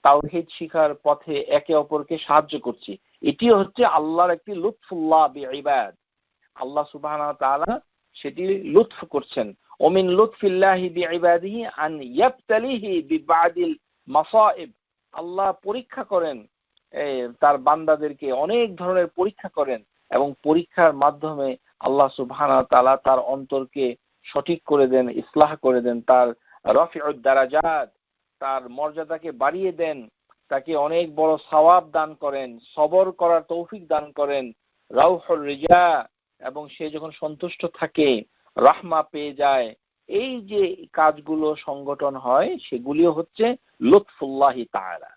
তাওহীদ শিখার পথে একে অপরকে সাহায্য করছি, এটি হচ্ছে আল্লাহর একটি লুৎফুল্লাহ বিইবাদ। আল্লাহ সুবহানাহু ওয়া তাআলা সেটি লুৎফ করছেন। ওমিন লুৎফিল্লাহি বিইবাদিহি আন ইয়াবতালিহি বিবাদিল মাসাইব, আল্লাহ পরীক্ষা করেন তার বান্দাদেরকে, অনেক ধরনের পরীক্ষা করেন, এবং পরীক্ষার মাধ্যমে আল্লাহ সুবহানাহু ওয়া তাআলা তার অন্তরকে সঠিক করে দেন, ইসলাহ করে দেন, তার রাফিউদ দারাজাত, তার মর্যাদাকে বাড়িয়ে দেন, তাকে অনেক বড় সওয়াব দান করেন, সবর করার তৌফিক দান করেন, রাউহুর রিজা, এবং সে যখন সন্তুষ্ট থাকে রাহমা পেয়ে যায়। এই যে কাজগুলো সংগঠন হয় সেগুলিও হচ্ছে লুৎফুল্লাহি তাআলা।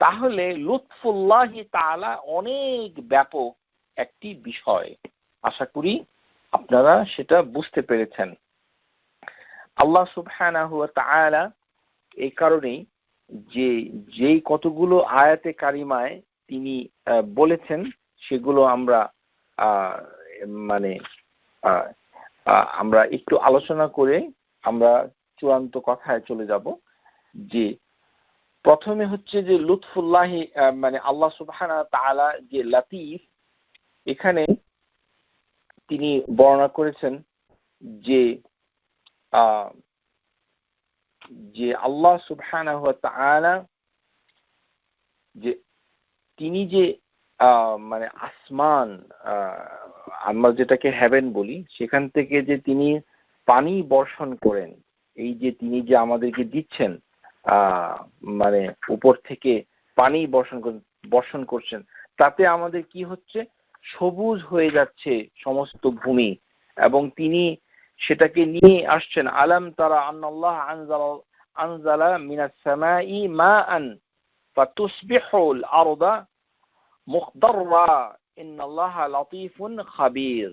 তাহলে লুৎফুল্লাহি তাআলা অনেক ব্যাপক একটি বিষয়, আশা করি আপনারা সেটা বুঝতে পেরেছেন। আল্লাহ সুবহানাহু ওয়া তাআলা এই কারণেই যে যেই কতগুলো আয়াতে কারিমায় তিনি বলেছেন সেগুলো আমরা আমরা একটু আলোচনা করে আমরা চূড়ান্ত কথায় চলে যাব। যে প্রথমে হচ্ছে যে লুৎফুল্লাহি, আল্লাহ সুবহানাহু ওয়া তাআলা যে লাতীফ, এখানে তিনি বর্ণনা করেছেন যে আল্লাহ সুবহানাহু ওয়া তাআলা যে তিনি যে আসমান, আমরা যেটাকে হেভেন বলি, সেখান থেকে যে তিনি পানি বর্ষণ করেন, এই যে তিনি যে আমাদেরকে দিচ্ছেন, উপর থেকে পানি বর্ষণ করছেন, তাতে আমাদের কি হচ্ছে, সবুজ হয়ে যাচ্ছে সমস্ত ভূমি, এবং তিনি সেটাকে নিয়ে আসছেন। আলাম তারা আন্নাল্লাহ আনজালা মিনাস সামাই মাআন ফাতুসবিহুল আরদা মুখদাররা ইন্নাল্লাহা লাতীফুন খাবীর,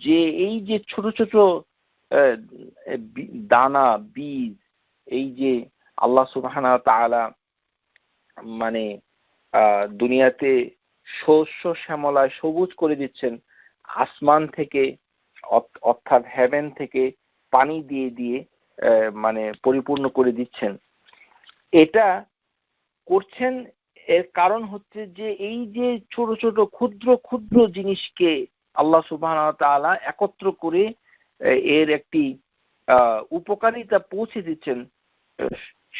যে এই যে ছোট ছোট দানা বীজ, এই যে আল্লাহ সুবহানাহু ওয়া তাআলা দুনিয়াতে শস্য শ্যামলায় সবুজ করে দিচ্ছেন, আসমান থেকে অর্থাৎ হেভেন থেকে পানি দিয়ে দিয়ে পরিপূর্ণ করে দিচ্ছেন। এটা করছেন এর কারণ হচ্ছে যে এই যে ছোট ছোট ক্ষুদ্র ক্ষুদ্র জিনিসকে আল্লাহ সুবহানাহু ওয়া তাআলা একত্র করে এর একটি উপকারিতা পৌঁছে দিচ্ছেন,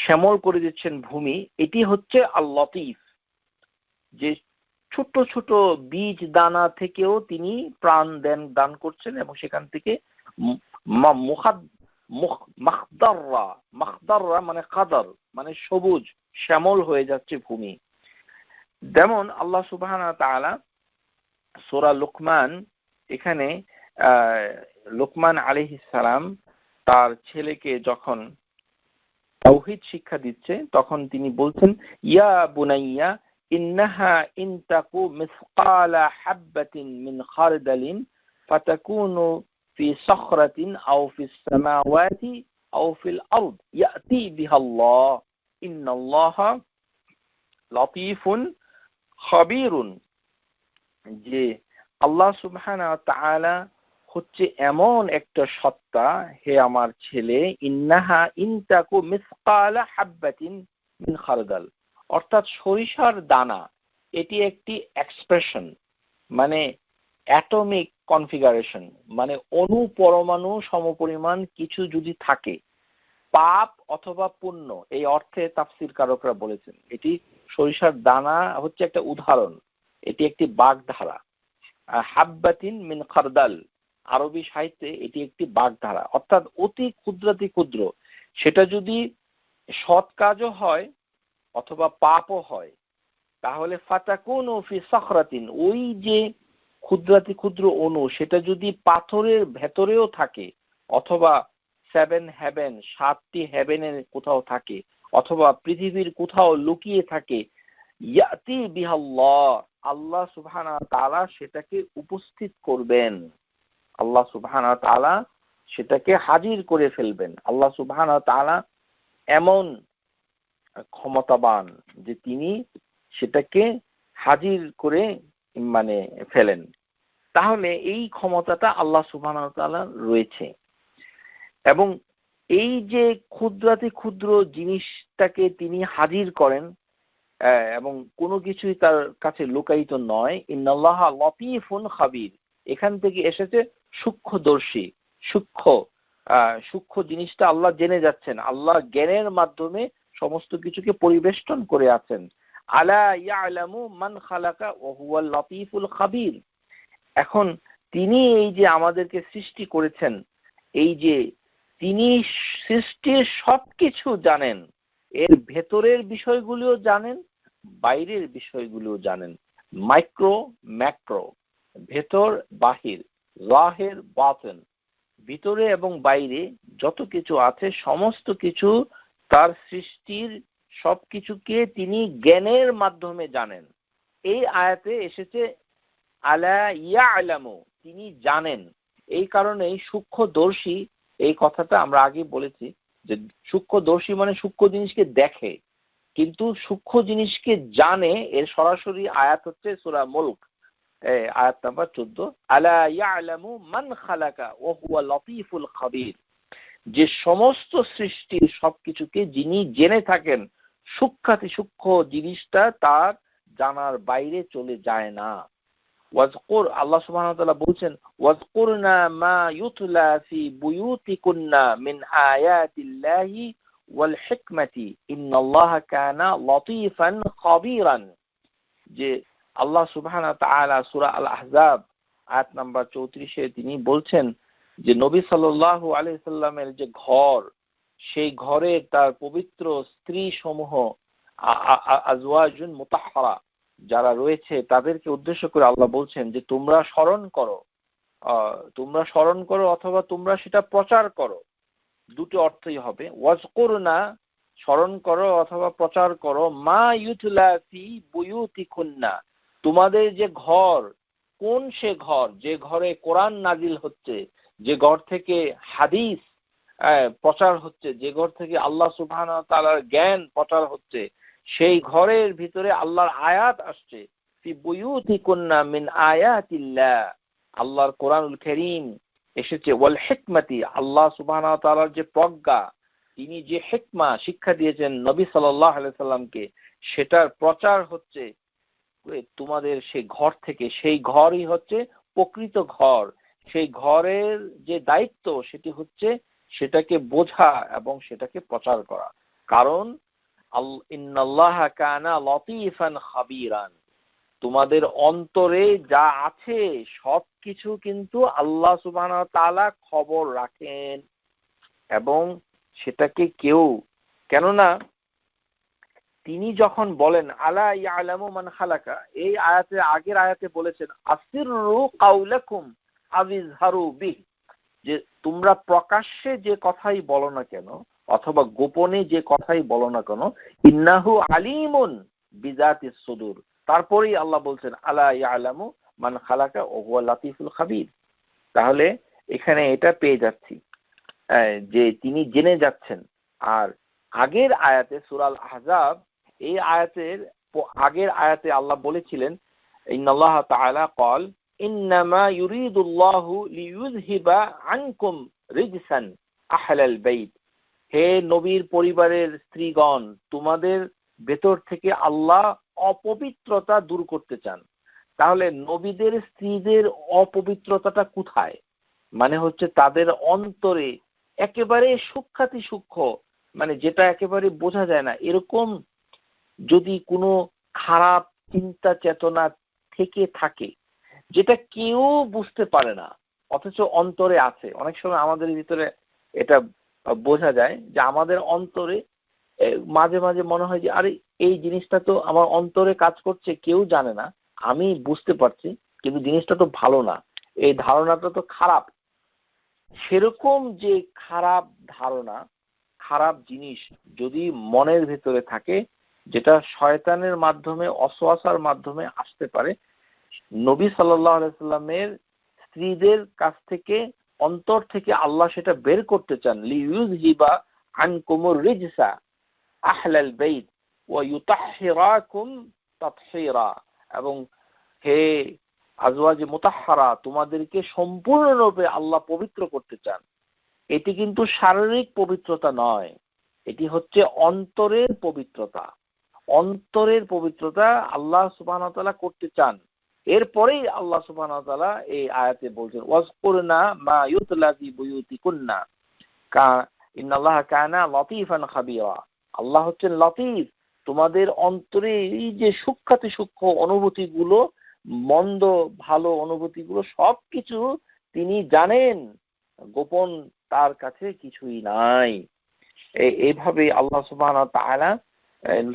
শ্যামল করে দিচ্ছেন ভূমি। এটি হচ্ছে আল লতীফ, যে ছোট ছোট বীজ দানা থেকেও তিনি প্রাণ দান করছেন এবং সেখান থেকে মাখদাররা মানে কাদার মানে সবুজ শ্যামল হয়ে যাচ্ছে ভূমি। যেমন আল্লাহ সুবহানাহু ওয়া তাআলা সূরা লুকমান, এখানে লুকমান আলাইহিস সালাম তার ছেলেকে যখন তাওহীদ শিক্ষা দিচ্ছে তখন তিনি বলছেন, ইয়া বুনাইয়া ইন্নাহা ইন তাকু মিসকালা হাববাতিন মিন খারদালিন ফাতাকুনু ফি সাখরাতিন আও ফিস সামাওয়াতি আও ফিল আরদ ইয়াতি বিহাল্লাহ ইন্নাল্লাহা লাতীফুন খাবীরুন। যে আল্লাহ সুবহানাহু ওয়া তাআলা হচ্ছে এমন একটা সত্তা, হে আমার ছেলে, ইন্নাহা ইনতাকু মিসকালা হাববাতিন মিন খারদাল, অর্থাৎ সরিষার দানা, এটি একটি এক্সপ্রেশন, মানে অ্যাটমিক কনফিগারেশন, মানে অণু পরমাণু সমপরিমাণ কিছু যদি থাকে, পাপ অথবা পুণ্য, এই অর্থে তাফসীর কারকরা বলেছেন এটি সরিষার দানা হচ্ছে একটা উদাহরণ, এটি একটি বাগধারা। হাববাতিন মিন খারদাল, আরবি সাহিত্যে এটি একটি বাগধারা, অর্থাৎ অতি ক্ষুদ্রাতি ক্ষুদ্র, সেটা যদি সৎ কাজও হয় অথবা পাপও হয়, তাহলে ফাতাকুনু ফি সাখরাতিন, ওই যে ক্ষুদ্রাতি ক্ষুদ্র অণু সেটা যদি পাথরের ভেতরেও থাকে, অথবা 7 হেভেন, 7টি হেভেনের কোথাও থাকে, অথবা পৃথিবীর কোথাও লুকিয়ে থাকে, ইয়াতি বিহাল্লাহ, আল্লাহ সুবহানাহু ওয়া তাআলা সেটাকে উপস্থিত করবেন, আল্লাহ সুবহানাহু ওয়া তাআলা সেটাকে হাজির করে ফেলবেন। আল্লাহ সুবহানাহু ওয়া তাআলা এমন ক্ষমতাবান যে তিনি সেটাকে হাজির করে মানে ফেলেন। তাহলে এই ক্ষমতাটা আল্লাহ সুবহানাহু ওয়া তাআলার রয়েছে, এবং এই যে ক্ষুদ্রাতি ক্ষুদ্র জিনিসটাকে তিনি হাজির করেন এবং কোনো কিছুই তার কাছে লুকায়িত নয়। ইন্নাল্লাহা লতীফুন খাবীর, এখান থেকে এসেছে সূক্ষ্মদর্শী, সূক্ষ্ম জিনিসটা আল্লাহ জেনে যাচ্ছেন, আল্লাহ জ্ঞানের মাধ্যমে সমস্ত কিছুকে পরিবেষ্টন করে আছেন। আলা ইয়ালামু মান খালাকা ওয়া হুয়াল লতীফুল খাবীর। এখন তিনি এই যে আমাদেরকে সৃষ্টি করেছেন, এই যে তিনি সৃষ্টির সবকিছু জানেন, এর ভেতরের বিষয়গুলিও জানেন, বাইরের বিষয়গুলিও জানেন, মাইক্রো ম্যাক্রো, ভেতর বাহির, জাহির বাতিন, ভিতরে এবং বাইরে যত কিছু আছে সমস্ত কিছু তার সৃষ্টির সবকিছুকে তিনি জ্ঞানের মাধ্যমে জানেন। এই আয়াতে এসেছে আলা ইয়ালামু, তিনি জানেন। এই কারণেই সূক্ষ্মদর্শী, এই কথাটা আমরা আগে বলেছি যে সূক্ষ্মদর্শী মানে সূক্ষ্ম জিনিসকে দেখে, কিন্তু সূক্ষ্ম জিনিসকে জানে, এর সরাসরি আয়াত হচ্ছে সূরা মুলক আয়াত নাম্বার 14, আলা ইয়ালামু মান খালাকা ওয়া হুয়া লতীফুল খাবীর, যে সমস্ত সৃষ্টির সবকিছুকে যিনি জেনে থাকেন, সূক্ষ্মাতি সূক্ষ্ম জিনিসটা তার জানার বাইরে চলে যায় না। ওয়াজকুর, আল্লাহ সুবহানাহু ওয়া তাআলা বলছেন, ওয়াজকুরনা মা ইউতলা ফি বুয়ুতিকুন্না মিন আয়াতিল্লাহি ওয়াল হিকমাতি ইন্নাল্লাহা কানা লতীফান খাবীরান। যে আল্লাহ সুবহানাহু ওয়া তাআলা সূরা আল আহজাব আয়াত নাম্বার 34-এ তিনি বলছেন যে নবী সাল্লাল্লাহু আলাইহি সাল্লামের যে ঘর, সেই ঘরে তার পবিত্র স্ত্রী সমূহ আজওয়াজুন মুতাহহারা যারা রয়েছে তাদেরকে উদ্দেশ্য করে আল্লাহ বলছেন যে তোমরা স্মরণ করো অথবা তোমরা সেটা প্রচার করো, দুটো অর্থই হবে। ওয়াজকুরনা, স্মরণ করো অথবা প্রচার করো, মা ইউতলা ফি বুয়ুতিকুন্না, তোমাদের যে ঘর, কোন সে ঘর যে ঘরে কোরআন নাজিল হচ্ছে, যে ঘর থেকে হাদিস প্রচার হচ্ছে, যে ঘর থেকে আল্লাহ সুবহানাহু ওয়া তাআলার জ্ঞান প্রচার হচ্ছে, সেই ঘরের ভিতরে আল্লাহর আয়াত আসছে। ফি বুয়ুতিকুন্না মিন আয়াতিল্লাহ, আল্লাহর কোরআনুল কারীম এসেছে। ওয়াল হিকমাতি, আল্লাহ সুবহানাহু ওয়া তাআলার যে প্রজ্ঞা, তিনি যে হিকমা শিক্ষা দিয়েছেন নবী সাল্লাল্লাহু আলাইহি সাল্লামকে, সেটার প্রচার হচ্ছে তোমাদের সেই ঘর থেকে। সেই ঘরই হচ্ছে প্রকৃত ঘর। সেই ঘরের যে দায়িত্ব সেটি হচ্ছে সেটাকে বোঝা এবং সেটাকে প্রচার করা। কারণ ইন্নাল্লাহা কানা লতীফান খাবীরান, তোমাদের অন্তরে যা আছে সবকিছু কিন্তু আল্লাহ সুবহানাহু ওয়া তাআলা খবর রাখেন। এবং সেটাকে কেননা তিনি যখন বলেন আলা ইয়ালামু মান খালাকা, এই আগের আয়াতে বলেছেন আসিররু কাউলাকুম আবিজহারু বিহ, যে তোমরা প্রকাশ্যে যে কথাই বলো না কেন অথবা গোপনে যে কথাই বলো না কেন, ইন্নাহু আলিমুন বিযাতিস সুদূর। তারপরেই আল্লাহ বলছেন আলা ইয়ালামু মান খালাকা ওয়া হুয়া লাতীফুল খাবীর। তাহলে এখানে এটা পেয়ে যাচ্ছি যে তিনি জেনে যাচ্ছেন। আর আগের আয়াতে সূরা আহজাব, এই আগের আয়াতে আল্লাহ বলেছিলেন ইন্নাল্লাহ তাআলা ক্বাল ইন্নামা ইউরিদুল্লাহু লিইউযহিবা আনকুম রিজসান আহলাল বাইত, হে নবীর পরিবারের স্ত্রীগণ, তোমাদের ভেতর থেকে আল্লাহ অপবিত্রতা দূর করতে চান। তাহলে নবীদের স্ত্রীদের অপবিত্রতাটা কোথায়? মানে হচ্ছে তাদের অন্তরে একেবারে সূক্ষ্মাতি সূক্ষ্ম, মানে যেটা একেবারে বোঝা যায় না, এরকম যদি কোনো খারাপ চিন্তা চেতনা থেকে থাকে যেটা কেউ বুঝতে পারে না অথচ অন্তরে আছে। অনেক সময় আমাদের ভিতরে এটা বোঝা যায় যে আমাদের অন্তরে মাঝে মাঝে মনে হয় যে আরে এই জিনিসটা তো আমার অন্তরে কাজ করছে, কেউ জানে না, আমি বুঝতে পারছি, কিন্তু জিনিসটা তো ভালো না, এই ধারণাটা তো খারাপ। সেরকম যে খারাপ ধারণা, খারাপ জিনিস যদি মনের ভেতরে থাকে, যেটা শয়তানের মাধ্যমে ওয়াসওয়াসার মাধ্যমে আসতে পারে, নবী সাল্লাল্লাহু আলাইহি সাল্লামের স্ত্রীদের কাছ থেকে অন্তর থেকে আল্লাহ সেটা বের করতে চান। লিইউযহিবা আনকুমুর রিজসা আহলাল বাইত ওয়া ইউতাহহিরাকুম তাতহীরা, এবং হে আজওয়াজ মুতাহহারা, তোমাদেরকে সম্পূর্ণরূপে আল্লাহ পবিত্র করতে চান। এটি কিন্তু শারীরিক পবিত্রতা নয়, এটি হচ্ছে অন্তরের পবিত্রতা। অন্তরের পবিত্রতা আল্লাহ সুবহানাহু ওয়া তাআলা করতে চান। এরপরেই আল্লাহ সুবহানাহু ওয়া তাআলা এই আয়াতে বলছেন ওয়াজকুরনা মা ইউতলা ফি বুয়ুতিকুন্না ইন্নাল্লাহা কানা লতীফান খাবীরা। আল্লাহ হচ্ছেন লতীফ, তোমাদের অন্তরে এই যে সূক্ষ্মাতি সূক্ষ্ম অনুভূতিগুলো, মন্দ ভালো অনুভূতিগুলো সবকিছু তিনি জানেন, গোপন তার কাছে কিছুই নাই। এইভাবে আল্লাহ সুবহানাহু ওয়া তাআলা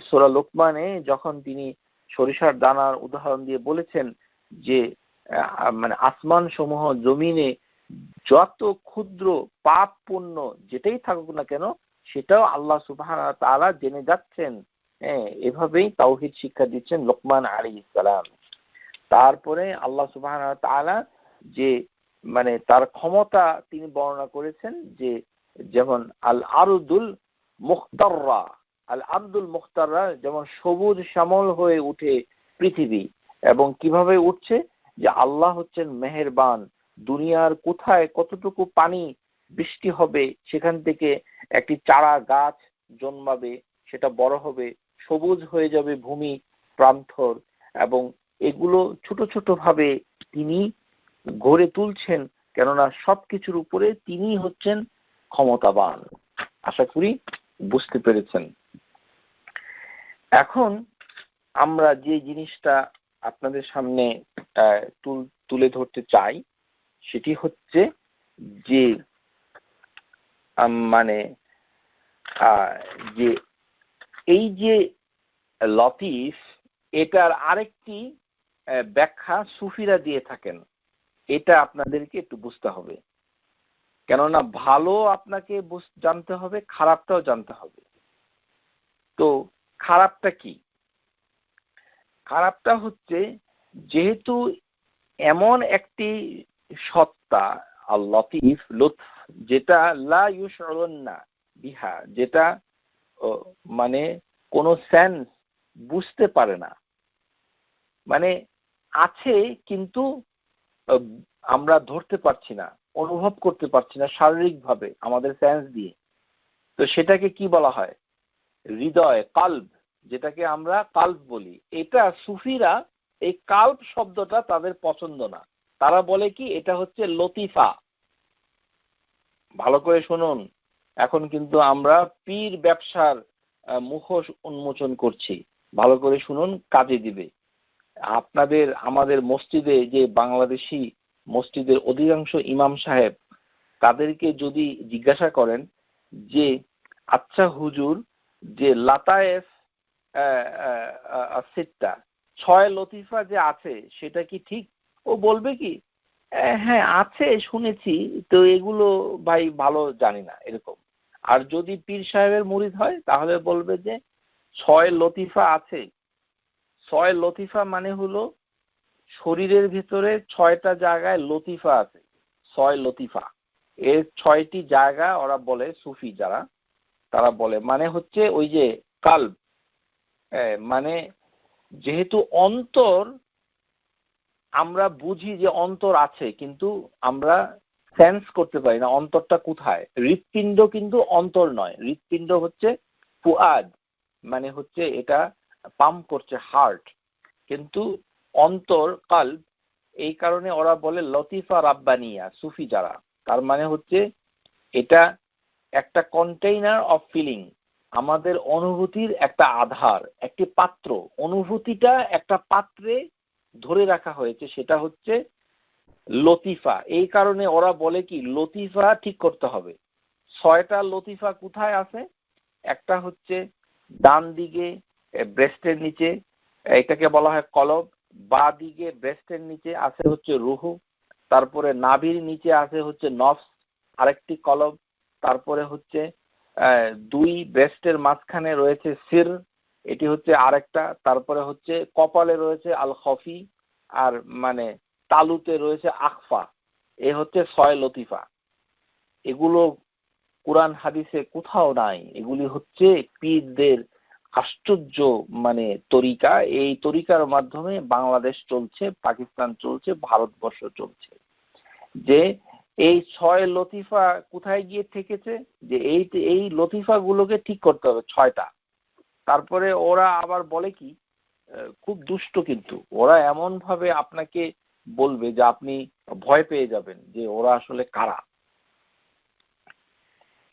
সূরা লোকমানে যখন তিনি সরিষার দানার উদাহরণ দিয়ে বলেছেন যে মানে আসমান সমূহ জমিনে যত ক্ষুদ্র পাপ পুণ্য যেটাই থাকুক না কেন সেটাও আল্লাহ সুবহানাহু ওয়া তাআলা জেনে যাচ্ছেন। এভাবেই তাওহীদ শিক্ষা দিচ্ছেন লোকমান আলাইহিস সালাম। তারপরে আল্লাহ সুবহানাহু ওয়া তাআলা যে মানে তার ক্ষমতা তিনি বর্ণনা করেছেন, যে যেমন আল আরদুল মুখতাররা যেমন সবুজ শ্যামল হয়ে উঠে পৃথিবী, এবং কিভাবে উঠছে, যে আল্লাহ হচ্ছেন মেহেরবান, দুনিয়ার কোথায় কতটুকু পানি বৃষ্টি হবে সেখান থেকে একটি চারা গাছ জন্মাবে, সেটা বড় হবে, সবুজ হয়ে যাবে ভূমি প্রান্তর, এবং এগুলো ছোট ছোট ভাবে তিনি গড়ে তুলছেন, কেননা সবকিছুর উপরে তিনি হচ্ছেন ক্ষমতাবান। আশা করি বুঝতে পেরেছেন। এখন আমরা যে জিনিসটা আপনাদের সামনে তুলে ধরতে চাই সেটি হচ্ছে যে মানে যে এই যে লতীফ, এটার আরেকটি ব্যাখ্যা সুফিরা দিয়ে থাকেন। এটা আপনাদেরকে একটু বুঝতে হবে, কেননা ভালো আপনাকে জানতে হবে, খারাপটাও জানতে হবে। তো খারাপটা কি? খারাপটা হচ্ছে যেহেতু এমন একটি সত্তা আল লতীফ লুৎফ, যেটা লা ইউশউরুন্না বিহা, যেটা মানে কোনো সেন্স বুঝতে পারে না, মানে আছে কিন্তু আমরা ধরতে পারছি না, অনুভব করতে পারছি না শারীরিকভাবে আমাদের সেন্স দিয়ে। তো সেটাকে কি বলা হয়? হৃদয়, কাল্ব, যেটাকে আমরা কাল্ব বলি। এটা সুফিরা এই কাল্ব শব্দটা তাদের পছন্দ না। তারা বলে কি এটা হচ্ছে লতিফা। ভালো করে শুনুন, এখন কিন্তু আমরা পীর ব্যবসার মুখোশ উন্মোচন করছি। ভালো করে শুনুন, কাজে দিবে। আমাদের মসজিদে যে বাংলাদেশি মসজিদের অধিকাংশ ইমাম সাহেব, তাদেরকে যদি জিজ্ঞাসা করেন যে আচ্ছা হুজুর, যে লাতায়েফ সিটটা 6 লতিফা যে আছে সেটা কি ঠিক? ও বলবে কি হ্যাঁ আছে শুনেছি, তো এগুলো ভাই ভালো জানি না, এরকম। আর যদি পীর সাহেবের মুরিদ হয় তাহলে বলবে যে 6 লতিফা আছে। 6 লতিফা মানে হলো শরীরের ভিতরে 6টা জায়গায় লতিফা আছে। 6 লতিফা, এর 6টি জায়গা ওরা বলে, সুফি যারা তারা বলে, মানে হচ্ছে ওই যে কাল্ব, মানে যেহেতু অন্তর, আমরা বুঝি যে অন্তর আছে, কিন্তু আমরা সেন্স করতে পারি না অন্তরটা কোথায়। হৃৎপিণ্ড কিন্তু অন্তর নয়, হৃৎপিণ্ড হচ্ছে ফুয়াদ, মানে হচ্ছে এটা পাম্প করছে হার্ট, কিন্তু অন্তর কাল্ব। এই কারণে ওরা বলে লতিফা রাব্বানিয়া, সুফি যারা, তার মানে হচ্ছে এটা একটা কন্টেইনার অফ ফিলিং, আমাদের অনুভূতির একটা আধার, একটি পাত্র। অনুভূতিটা একটা পাত্রে ধরে রাখা হয়েছে, সেটা হচ্ছে লতিফা। এই কারণে ওরা বলে কি লতিফা ঠিক করতে হবে। 6টা লতিফা কোথায় আছে? একটা হচ্ছে ডান দিকে ব্রেস্টের নিচে, এটাকে বলা হয় কলব। বা দিকে ব্রেস্টের নিচে আছে হচ্ছে রুহু। তারপরে নাভির নিচে আছে হচ্ছে নফস, আরেকটি কলব। তারপরে হচ্ছে 2 ব্রেস্টের মাঝখানে রয়েছে সির, এটি হচ্ছে আরেকটা। তারপরে হচ্ছে কপালে রয়েছে আল খফি, আর মানে তালুতে রয়েছে আখফা। এ হচ্ছে 6 লতিফা। এগুলো কোরআন হাদিসে কোথাও নাই। এগুলি হচ্ছে পীরদের আশ্চর্য মানে তরিকা। এই তরিকার মাধ্যমে বাংলাদেশ চলছে, পাকিস্তান চলছে, ভারতবর্ষ চলছে। যে এই 6 লতিফা কোথায় গিয়ে থেকেছে? যে এই লতিফা গুলোকে ঠিক করতে হবে 6টা। তারপরে ওরা আবার বলে কি, খুব দুষ্ট, কিন্তু ওরা এমন ভাবে আপনাকে বলবে যে আপনি ভয় পেয়ে যাবেন যে ওরা আসলে কারা।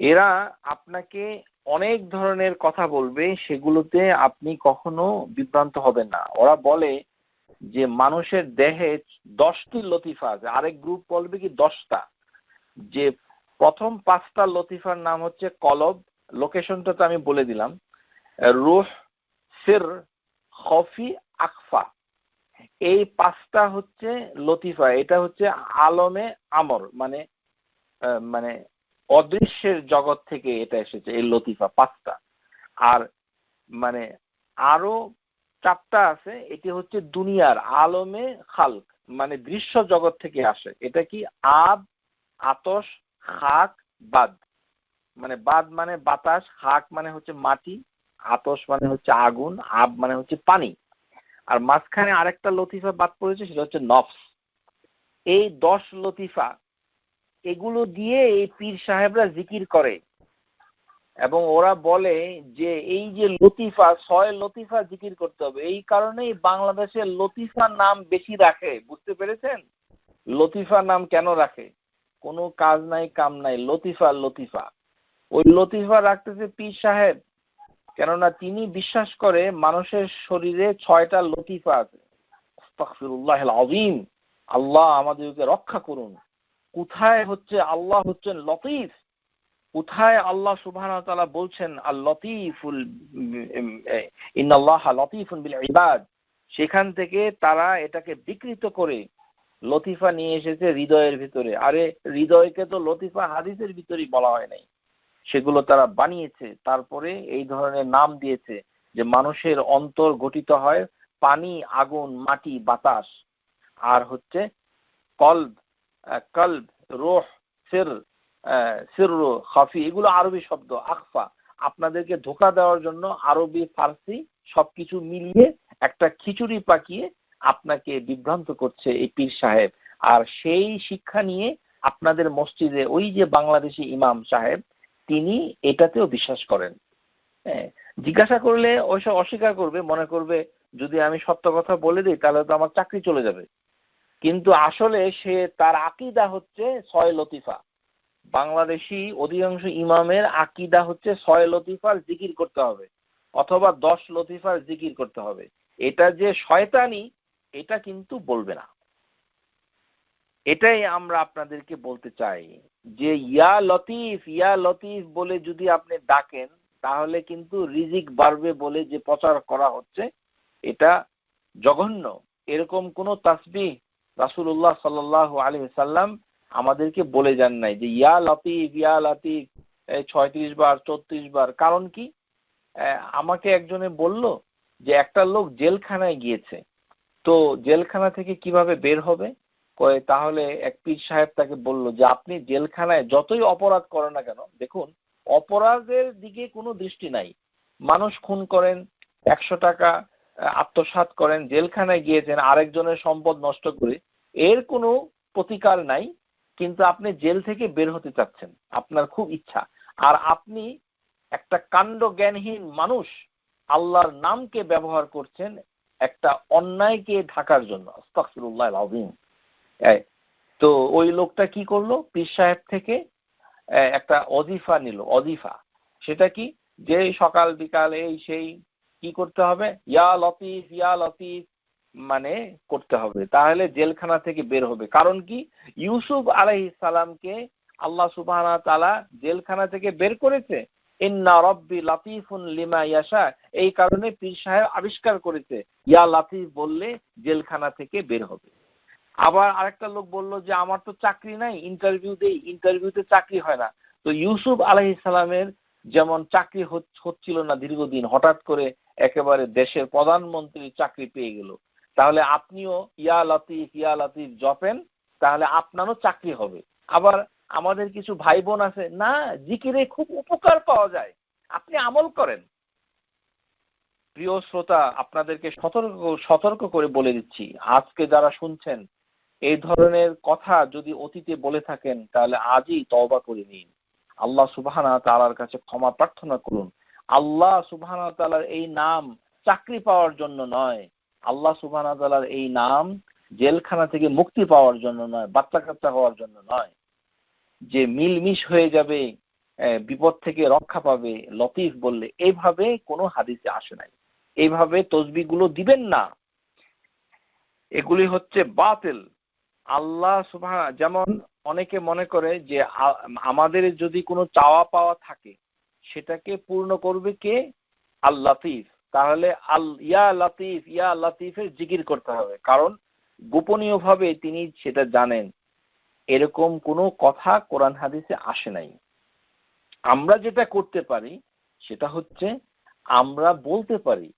এরা আপনাকে অনেক ধরনের কথা বলবে, সেগুলোতে আপনি কখনো বিভ্রান্ত হবেন না। ওরা বলে যে মানুষের দেহে 10টি লতিফা আছে, আরেক গ্রুপ বলবে কি 10টা। যে প্রথম 5টা লতিফার নাম হচ্ছে কলব, লোকেশনটা তো আমি বলে দিলাম, রুহ, সির, খফি, আখফা। এই 5টা হচ্ছে লতিফা। এটা হচ্ছে আলমে আমর, মানে মানে অদৃশ্যের জগৎ থেকে এটা এসেছে, এই লতিফা 5টা। আর মানে আরো 4টা আছে, এটি হচ্ছে দুনিয়ার আলমে খালক, মানে দৃশ্য জগৎ থেকে আসে। এটা কি আব, আতশ, খাক, বাদ। মানে বাদ মানে বাতাস, খাক মানে হচ্ছে মাটি, আতশ মানে হচ্ছে আগুন, আব মানে হচ্ছে পানি। আর মাঝখানে আরেকটা লতিফা বাদ পড়েছে, সেটা হচ্ছে নফস। এই 10 লতিফা, এগুলো দিয়ে এই পীর সাহেবরা জিকির করে। এবং ওরা বলে যে এই যে লতিফা, 6 লতিফা জিকির করতে হবে। এই কারণেই বাংলাদেশের লতিফা নাম বেশি রাখে। বুঝতে পেরেছেন লতিফা নাম কেন রাখে? কোনো কাজ নাই কাম নাই, লতিফা লতিফা। ওই লতিফা রাখতেছে পীর সাহেব, কেননা তিনি বিশ্বাস করে মানুষের শরীরে 6টা লতিফা আছে। আস্তাগফিরুল্লাহিল আযীম, আল্লাহ আমাদেরকে রক্ষা করুন। কোথায় হচ্ছে আল্লাহ হচ্ছেন লতিফ, কোথায় আল্লাহ সুবহানাহু ওয়া তাআলা বলছেন আল লতিফুল ইন্নাল্লাহা লতিফুন বিল ইবাদ, সেখান থেকে তারা এটাকে বিকৃত করে লতিফা নিয়ে এসেছে হৃদয়ের ভিতরে। আরে হৃদয়কে তো লতিফা হাদিসের ভিতরেই বলা হয় নাই, সেগুলো তারা বানিয়েছে। তারপরে এই ধরনের নাম দিয়েছে যে মানুষের অন্তর গঠিত হয় পানি, আগুন, মাটি, বাতাস, আর হচ্ছে কলব, কলব, রূহ, সির, সিররু, খাফি, এগুলো আরবি শব্দ। আখফা, আপনাদেরকে ধোঁকা দেওয়ার জন্য আরবি ফার্সি সবকিছু মিলিয়ে একটা খিচুড়ি পাকিয়ে আপনাকে বিভ্রান্ত করছে এই পীর সাহেব। আর সেই শিক্ষা নিয়ে আপনাদের মসজিদে ওই যে বাংলাদেশি ইমাম সাহেব, তিনি এটাতেও বিশ্বাস করেন। হ্যাঁ, জিজ্ঞাসা করলে ওইসব অস্বীকার করবে, মনে করবে যদি আমি সত্য কথা বলে দিই তাহলে তো আমার চাকরি চলে যাবে। কিন্তু আসলে সে তার আকীদা হচ্ছে ৬ লতিফা। বাংলাদেশি অধিকাংশ ইমামের আকীদা হচ্ছে ৬ লতিফার জিকির করতে হবে অথবা ১০ লতিফার জিকির করতে হবে। এটা যে শয়তানি এটা কিন্তু বলবে না। এটাই আমরা আপনাদেরকে বলতে চাই যে ইয়া লতিফ বলে যদি আপনি ডাকেন তাহলে কিন্তু রিজিক বাড়বে বলে যে প্রচার করা হচ্ছে এটা জঘন্য। এরকম কোন তাসবিহ রাসূলুল্লাহ সাল্লাল্লাহু আলাইহি ওয়াসাল্লাম আমাদেরকে বলে যান নাই যে ইয়া লতিফ ৩৬ বার ৩৪ বার। কারণ কি? আমাকে একজনে বলল যে একটা লোক জেলখানায় গিয়েছে, তো জেলখানা থেকে কিভাবে বের হবে? কয় তাহলে এক পীর সাহেব তাকে বলল যে আপনি জেলখানায় যতই অপরাধ করেন না কেন, দেখুন অপরাধের দিকে কোনো দৃষ্টি নাই। মানুষ খুন করেন, ১০০ টাকা আত্মসাৎ করেন, জেলখানায় গিয়েছেন আরেকজনের সম্পদ নষ্ট করে, এর কোনো প্রতিকার নাই। কিন্তু আপনি জেল থেকে বের হতে চাচ্ছেন, আপনার খুব ইচ্ছা। আর আপনি একটা কাণ্ড জ্ঞানহীন মানুষ আল্লাহর নামকে ব্যবহার করছেন একটা অন্যায়কে ঢাকার জন্য। আস্তাগফিরুল্লাহিল আযীম। তো ওই লোকটা কি করলো? পীর সাহেব থেকে একটা অজিফা নিল। অজিফা সেটা কি? যে সকাল বিকাল এই সেই কি করতে হবে? ইয়া লতিফ মানে করতে হবে, তাহলে জেলখানা থেকে বের হবে। কারণ কি? ইউসুফ আলাইহিস সালামকে আল্লাহ সুবহানাহু ওয়া তাআলা জেলখানা থেকে বের করেছে ইন্না রাব্বি লাতিফুন লিমা ইয়াশা। এই কারণে পীর সাহেব আবিষ্কার করেছে ইয়া লাতিফ বললে জেলখানা থেকে বের হবে। আবার আরেকটা লোক বলল যে আমার তো চাকরি নাই, ইন্টারভিউ দেই, ইন্টারভিউতে চাকরি হয় না। তো ইউসুফ আলাইহিস সালামের যেমন চাকরি হচ্ছিল না দীর্ঘদিন, হঠাৎ করে একেবারে দেশের প্রধানমন্ত্রীর চাকরি পেয়ে গেল। তাহলে আপনিও ইয়া লতিফ জপেন, তাহলে আপনারও চাকরি হবে। আবার আমাদের কিছু ভাই বোন আছে না, জিকিরে খুব উপকার পাওয়া যায়, আপনি আমল করেন। প্রিয় শ্রোতা, আপনাদেরকে সতর্ক করে বলে দিচ্ছি, আজকে যারা শুনছেন এই ধরনের কথা যদি অতীতে বলে থাকেন তাহলে আজই তওবা করে নিন, আল্লাহ সুবহানাহু ওয়া তাআলার কাছে ক্ষমা প্রার্থনা করুন। আল্লাহ সুবহানাহু ওয়া তাআলার এই নাম চাকরি পাওয়ার জন্য নয়, আল্লাহ সুবহানাহু ওয়া তাআলার এই নাম জেলখানা থেকে মুক্তি পাওয়ার জন্য নয়, বাচ্চা কাচ্চা হওয়ার জন্য নয়, যে মিলমিশ হয়ে যাবে, বিপদ থেকে রক্ষা পাবে লতিফ বললে, এইভাবে কোনো হাদিসে আসে নাই। এইভাবে তসবিহগুলো দিবেন না, এগুলি হচ্ছে বাতিল। আল্লাহ সুবহানাহু, যেমন অনেকে মনে করে যে আমাদের যদি কোনো চাওয়া পাওয়া থাকে সেটাকে পূর্ণ করবে কে? আল লতিফ। তাহলে ইয়া লতিফের জিকির করতে হবে, কারণ গোপনীয়ভাবে তিনি সেটা জানেন। এরকম কোনো কথা কোরআন হাদিসে আসে নাই। আমরা যেটা করতে পারি সেটা হচ্ছে আমরা বলতে পারি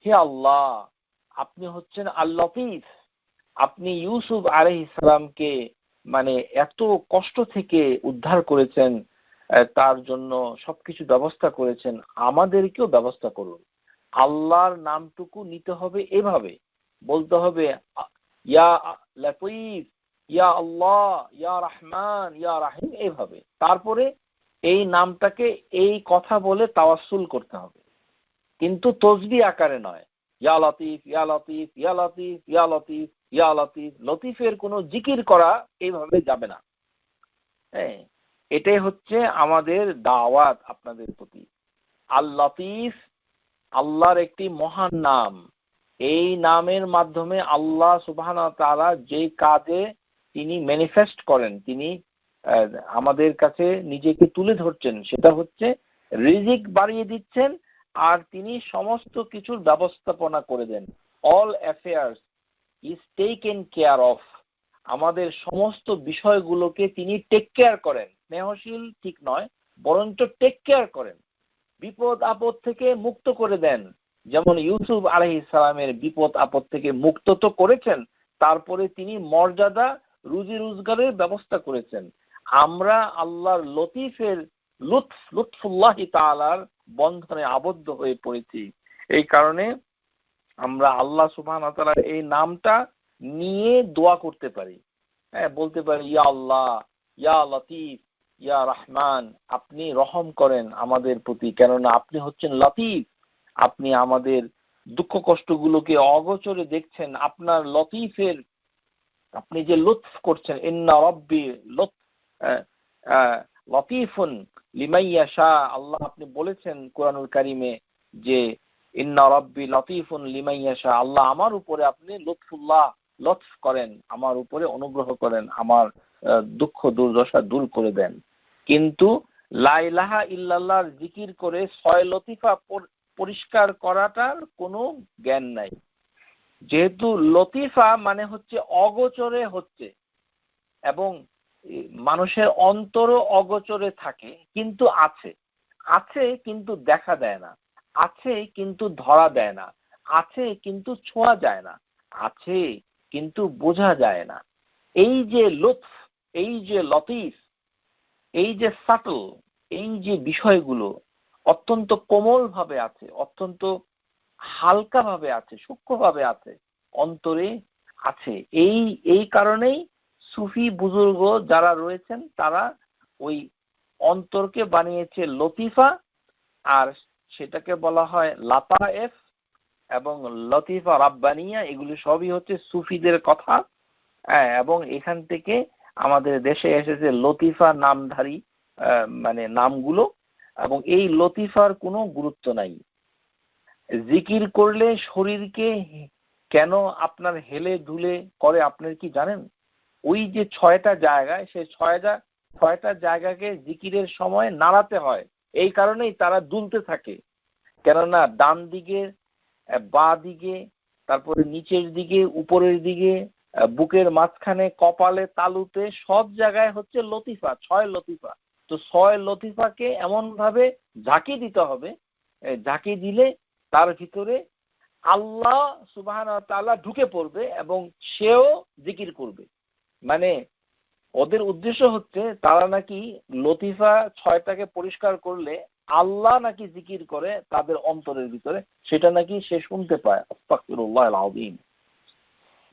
হে আল্লাহ আপনি হচ্ছেন আল লতিফ, আপনি ইউসুফ আলাইহিস সালামকে মানে এত কষ্ট থেকে উদ্ধার করেছেন, তার জন্য সবকিছু ব্যবস্থা করেছেন, আমাদেরকেও ব্যবস্থা করুন। আল্লাহর নামটুকু নিতে হবে, এভাবে বলতে হবে ইয়া লতিফ, ইয়া আল্লাহ, ইয়া রহমান, ইয়া রাহিম, এইভাবে। তারপরে এই নামটাকে এই কথা বলে তাওয়াসসুল করতে হবে, কিন্তু তসবিহ আকারে নয়। ইয়া লতিফ ইয়া লতিফ ইয়া লতিফ ইয়া লতিফ ইয়া লতিফ, লতিফের কোনো জিকির করা এইভাবে যাবে না। হ্যাঁ, এটাই হচ্ছে আমাদের দাওয়াত আপনাদের প্রতি। আল লতিফ আল্লাহর একটি মহান নাম। এই নামের মাধ্যমে আল্লাহ সুবহানাহু ওয়া তাআলা যে কাজে তিনি ম্যানিফেস্ট করেন, তিনি আমাদের কাছে নিজেকে তুলে ধরছেন, সেটা হচ্ছে রিজিক বাড়িয়ে দিচ্ছেন আর তিনি সমস্ত কিছুর ব্যবস্থাপনা করে দেন। All affairs is taken care of. আমাদের সমস্ত বিষয়গুলোকে তিনি টেক কেয়ার করেন। স্নেহশীল ঠিক নয়, বরঞ্চ টেক কেয়ার করেন। বিপদ আপদ থেকে মুক্ত করে দেন। যেমন ইউসুফ আলাইহিস সালামের বিপদ আপদ থেকে মুক্ত তো করেছেন, তারপরে তিনি মর্যাদা রুজি রোজগারের ব্যবস্থা করেছেন। আমরা আল্লাহর লতিফের লুৎফুল্লাহি তাআলার বন্ধনে আবদ্ধ হয়ে পড়েছি। এই কারণে আমরা আল্লাহ সুবহানাহু ওয়া তাআলার এই নামটা নিয়ে দোয়া করতে পারি। হ্যাঁ, বলতে পারি ইয়া আল্লাহ, ইয়া লতিফ, ইয়া রহমান, আপনি রহম করেন আমাদের প্রতি, কেননা আপনি হচ্ছেন লতিফ, আপনি আমাদের দুঃখ কষ্টগুলোকে অগোচরে দেখছেন। আপনার লতিফের, আপনি যে লুৎফ করছেন, ইন্না রব্বি লতিফুন লিমান ইয়াশা, আল্লাহ আপনি বলেছেন কোরআনুল কারীমে যে ইন্না রব্বি লতিফুন লিমান ইয়াশা, আল্লাহ আমার উপরে আপনি লুৎফ করেন, আমার উপরে অনুগ্রহ করেন, আমার দুঃখ দুর্দশা দূর করে দেন। কিন্তু লা ইলাহা ইল্লাল্লাহর জিকির করে ছয় লতিফা পরিষ্কার করাটার কোনো জ্ঞান নাই। যেহেতু লতিফা মানে হচ্ছে অগোচরে হচ্ছে, এবং মানুষের অন্তরও অগোচরে থাকে, কিন্তু আছে কিন্তু দেখা দেয় না, আছে কিন্তু ধরা দেয় না, আছে কিন্তু ছোঁয়া যায় না, আছে কিন্তু বোঝা যায় না। এই যে লুৎফ, এই যে লতিফ, এই যে সাটল, এই যে বিষয়গুলো অত্যন্ত কোমল ভাবে আছে, অত্যন্ত হালকা ভাবে আছে, সূক্ষ্ম ভাবে আছে, অন্তরে আছে। এই কারণেই সুফি বুজুর্গ যারা রয়েছেন তারা ওই অন্তরকে বানিয়েছে লতিফা, আর সেটাকে বলা হয় লাতায়েফ এবং লতিফা রাব্বানিয়া। এগুলি সবই হচ্ছে সুফিদের কথা। এবং এখান থেকে আমাদের দেশে এসেছে লতিফা নামধারী মানে নামগুলো, এবং এই লতিফার কোনো গুরুত্ব নাই। জিকির করলে শরীরকে কেন আপনার হেলে দুলে করে আপনার কি জানেন? ওই যে 6টা জায়গায়, সেই 6টা জায়গাকে জিকিরের সময় নাড়াতে হয়, এই কারণেই তারা দুলতে থাকে। কেননা ডান দিকে, বাঁ দিকে, তারপরে নিচের দিকে, উপরের দিকে, বুকের মাঝখানে, কপালে, তালুতে, সব জায়গায় হচ্ছে লতিফা, 6 লতিফা। তো 6 লতিফাকে এমন ভাবে ঝাঁকি দিতে হবে, ঝাঁকি দিলে তার ভিতরে আল্লাহ সুবহানাহু ওয়া তাআলা ঢুকে পড়বে এবং সেও জিকির করবে। মানে ওদের উদ্দেশ্য হচ্ছে তারা নাকি লতিফা 6টাকে পরিষ্কার করলে আল্লাহ নাকি জিকির করে তাদের অন্তরের ভিতরে, সেটা নাকি সে শুনতে পায়। আস্তাগফিরুল্লাহিল আযীম।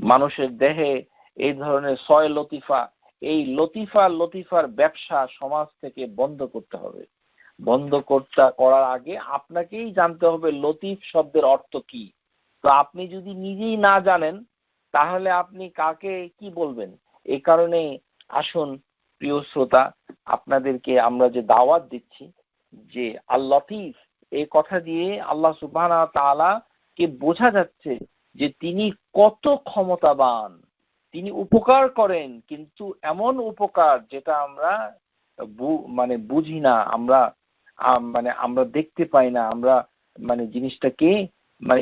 মানুষের দেহে এই ধরনের 6 লতিফা, এই লতিফার ব্যবসা সমাজ থেকে বন্ধ করতে হবে। বন্ধ করার আগে আপনাকেই জানতে হবে লতিফ শব্দের অর্থ কি। তো আপনি যদি নিজেই না জানেন তাহলে আপনি কাকে কি বলবেন? এই কারণে আসুন প্রিয় শ্রোতা, আপনাদেরকে আমরা যে দাওয়াত দিচ্ছি যে আল লতিফ, এই কথা দিয়ে আল্লাহ সুবহানাহু ওয়া তাআলা কে বোঝা যাচ্ছে যে তিনি কত ক্ষমতাবান। তিনি উপকার করেন, কিন্তু এমন উপকার যেটা আমরা মানে বুঝি না, আমরা আমরা দেখতে পাই না, আমরা জিনিসটাকে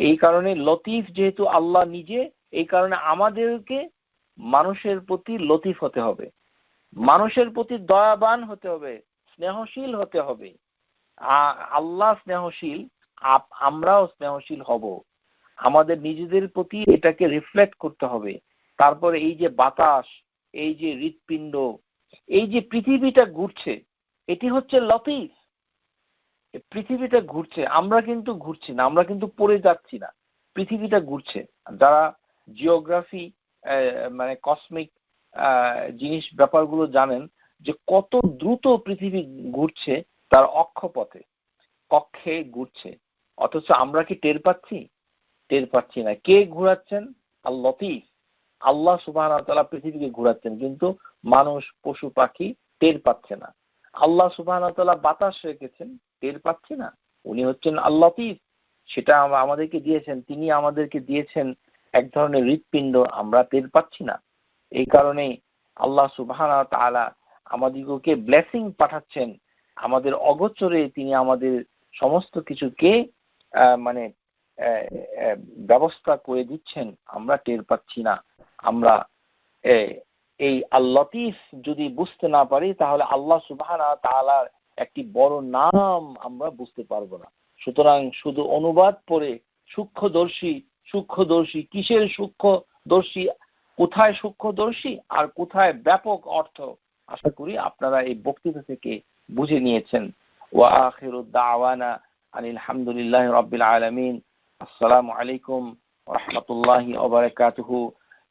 এই কারণে লতিফ যেহেতু আল্লাহ নিজে, এই কারণে আমাদেরকে মানুষের প্রতি লতিফ হতে হবে, মানুষের প্রতি দয়াবান হতে হবে, স্নেহশীল হতে হবে। আল্লাহ স্নেহশীল, আমরাও স্নেহশীল হব। আমাদের নিজেদের প্রতি এটাকে রিফ্লেক্ট করতে হবে। তারপরে এই যে বাতাস, এই যে হৃৎপিণ্ড, এই যে পৃথিবীটা ঘুরছে, এটি হচ্ছে লতিফ। পৃথিবীটা ঘুরছে, আমরা কিন্তু ঘুরছি না, আমরা কিন্তু পড়ে যাচ্ছি না, পৃথিবীটা ঘুরছে। যারা জিওগ্রাফি কসমিক জিনিস ব্যাপারগুলো জানেন যে কত দ্রুত পৃথিবী ঘুরছে তার অক্ষপথে, কক্ষে ঘুরছে, অথচ আমরা কি টের পাচ্ছি? টের পাচ্ছি না। কে ঘোরাচ্ছেন? আল লতিফ, আল্লাহ সুবহানাহু ওয়া তাআলা পৃথিবীকে ঘোরাচ্ছেন, কিন্তু মানুষ পশু পাখি টের পাচ্ছে না। আল্লাহ সুবহানাহু ওয়া তাআলা বাতাস রেখেছেন, টের পাচ্ছি না। উনি হচ্ছেন আল লতিফ, সেটা আমাদেরকে দিয়েছেন। তিনি আমাদেরকে দিয়েছেন এক ধরনের হৃৎপিণ্ড, আমরা টের পাচ্ছি না। এই কারণে আল্লাহ সুবহানাহু ওয়া তাআলা আমাদিগকে ব্লেসিং পাঠাচ্ছেন, আমাদের অগোচরে তিনি আমাদের সমস্ত কিছুকে ব্যবস্থা করে দিচ্ছেন, আমরা টের পাচ্ছি না। আমরা এই আল লতিফ যদি বুঝতে না পারি তাহলে আল্লাহ সুবহানাহু ওয়া তাআলার একটি বড় নাম আমরা বুঝতে পারবো না। সুতরাং শুধু অনুবাদ পড়ে সূক্ষ্মদর্শী কিসের সূক্ষ্মদর্শী, কোথায় সূক্ষ্মদর্শী আর কোথায় ব্যাপক অর্থ, আশা করি আপনারা এই বক্তৃতা থেকে বুঝে নিয়েছেন। ওয়া আখিরু দাওয়ানা আনিল হামদুলিল্লাহি রাব্বিল আলামিন। আসসালামু আলাইকুম ওয়া রাহমাতুল্লাহি ওয়া বারাকাতুহু।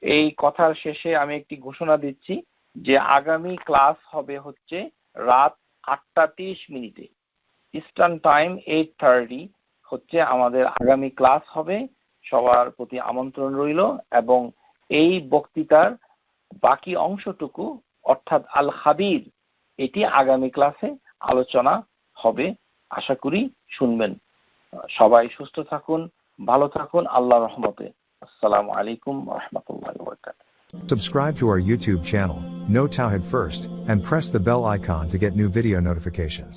এই কথার শেষে আমি একটি ঘোষণা দিচ্ছি যে আগামী ক্লাস হবে হচ্ছে রাত 8:30 ইস্টার্ন টাইম 8:30 হচ্ছে আমাদের আগামী ক্লাস হবে। সবার প্রতি আমন্ত্রণ রইল এবং এই বক্তৃতার বাকি অংশটুকু অর্থাৎ আল খাবির এটি আগামী ক্লাসে আলোচনা হবে। আশা করি শুনবেন। সবাই সুস্থ থাকুন, ভালো থাকুন, আল্লাহর রহমতে। আসসালামু আলাইকুম ওয়া রাহমাতুল্লাহি ওয়া বারাকাতুহু। Subscribe to our YouTube channel, Know Tawhid First, and press the bell icon to get new video notifications.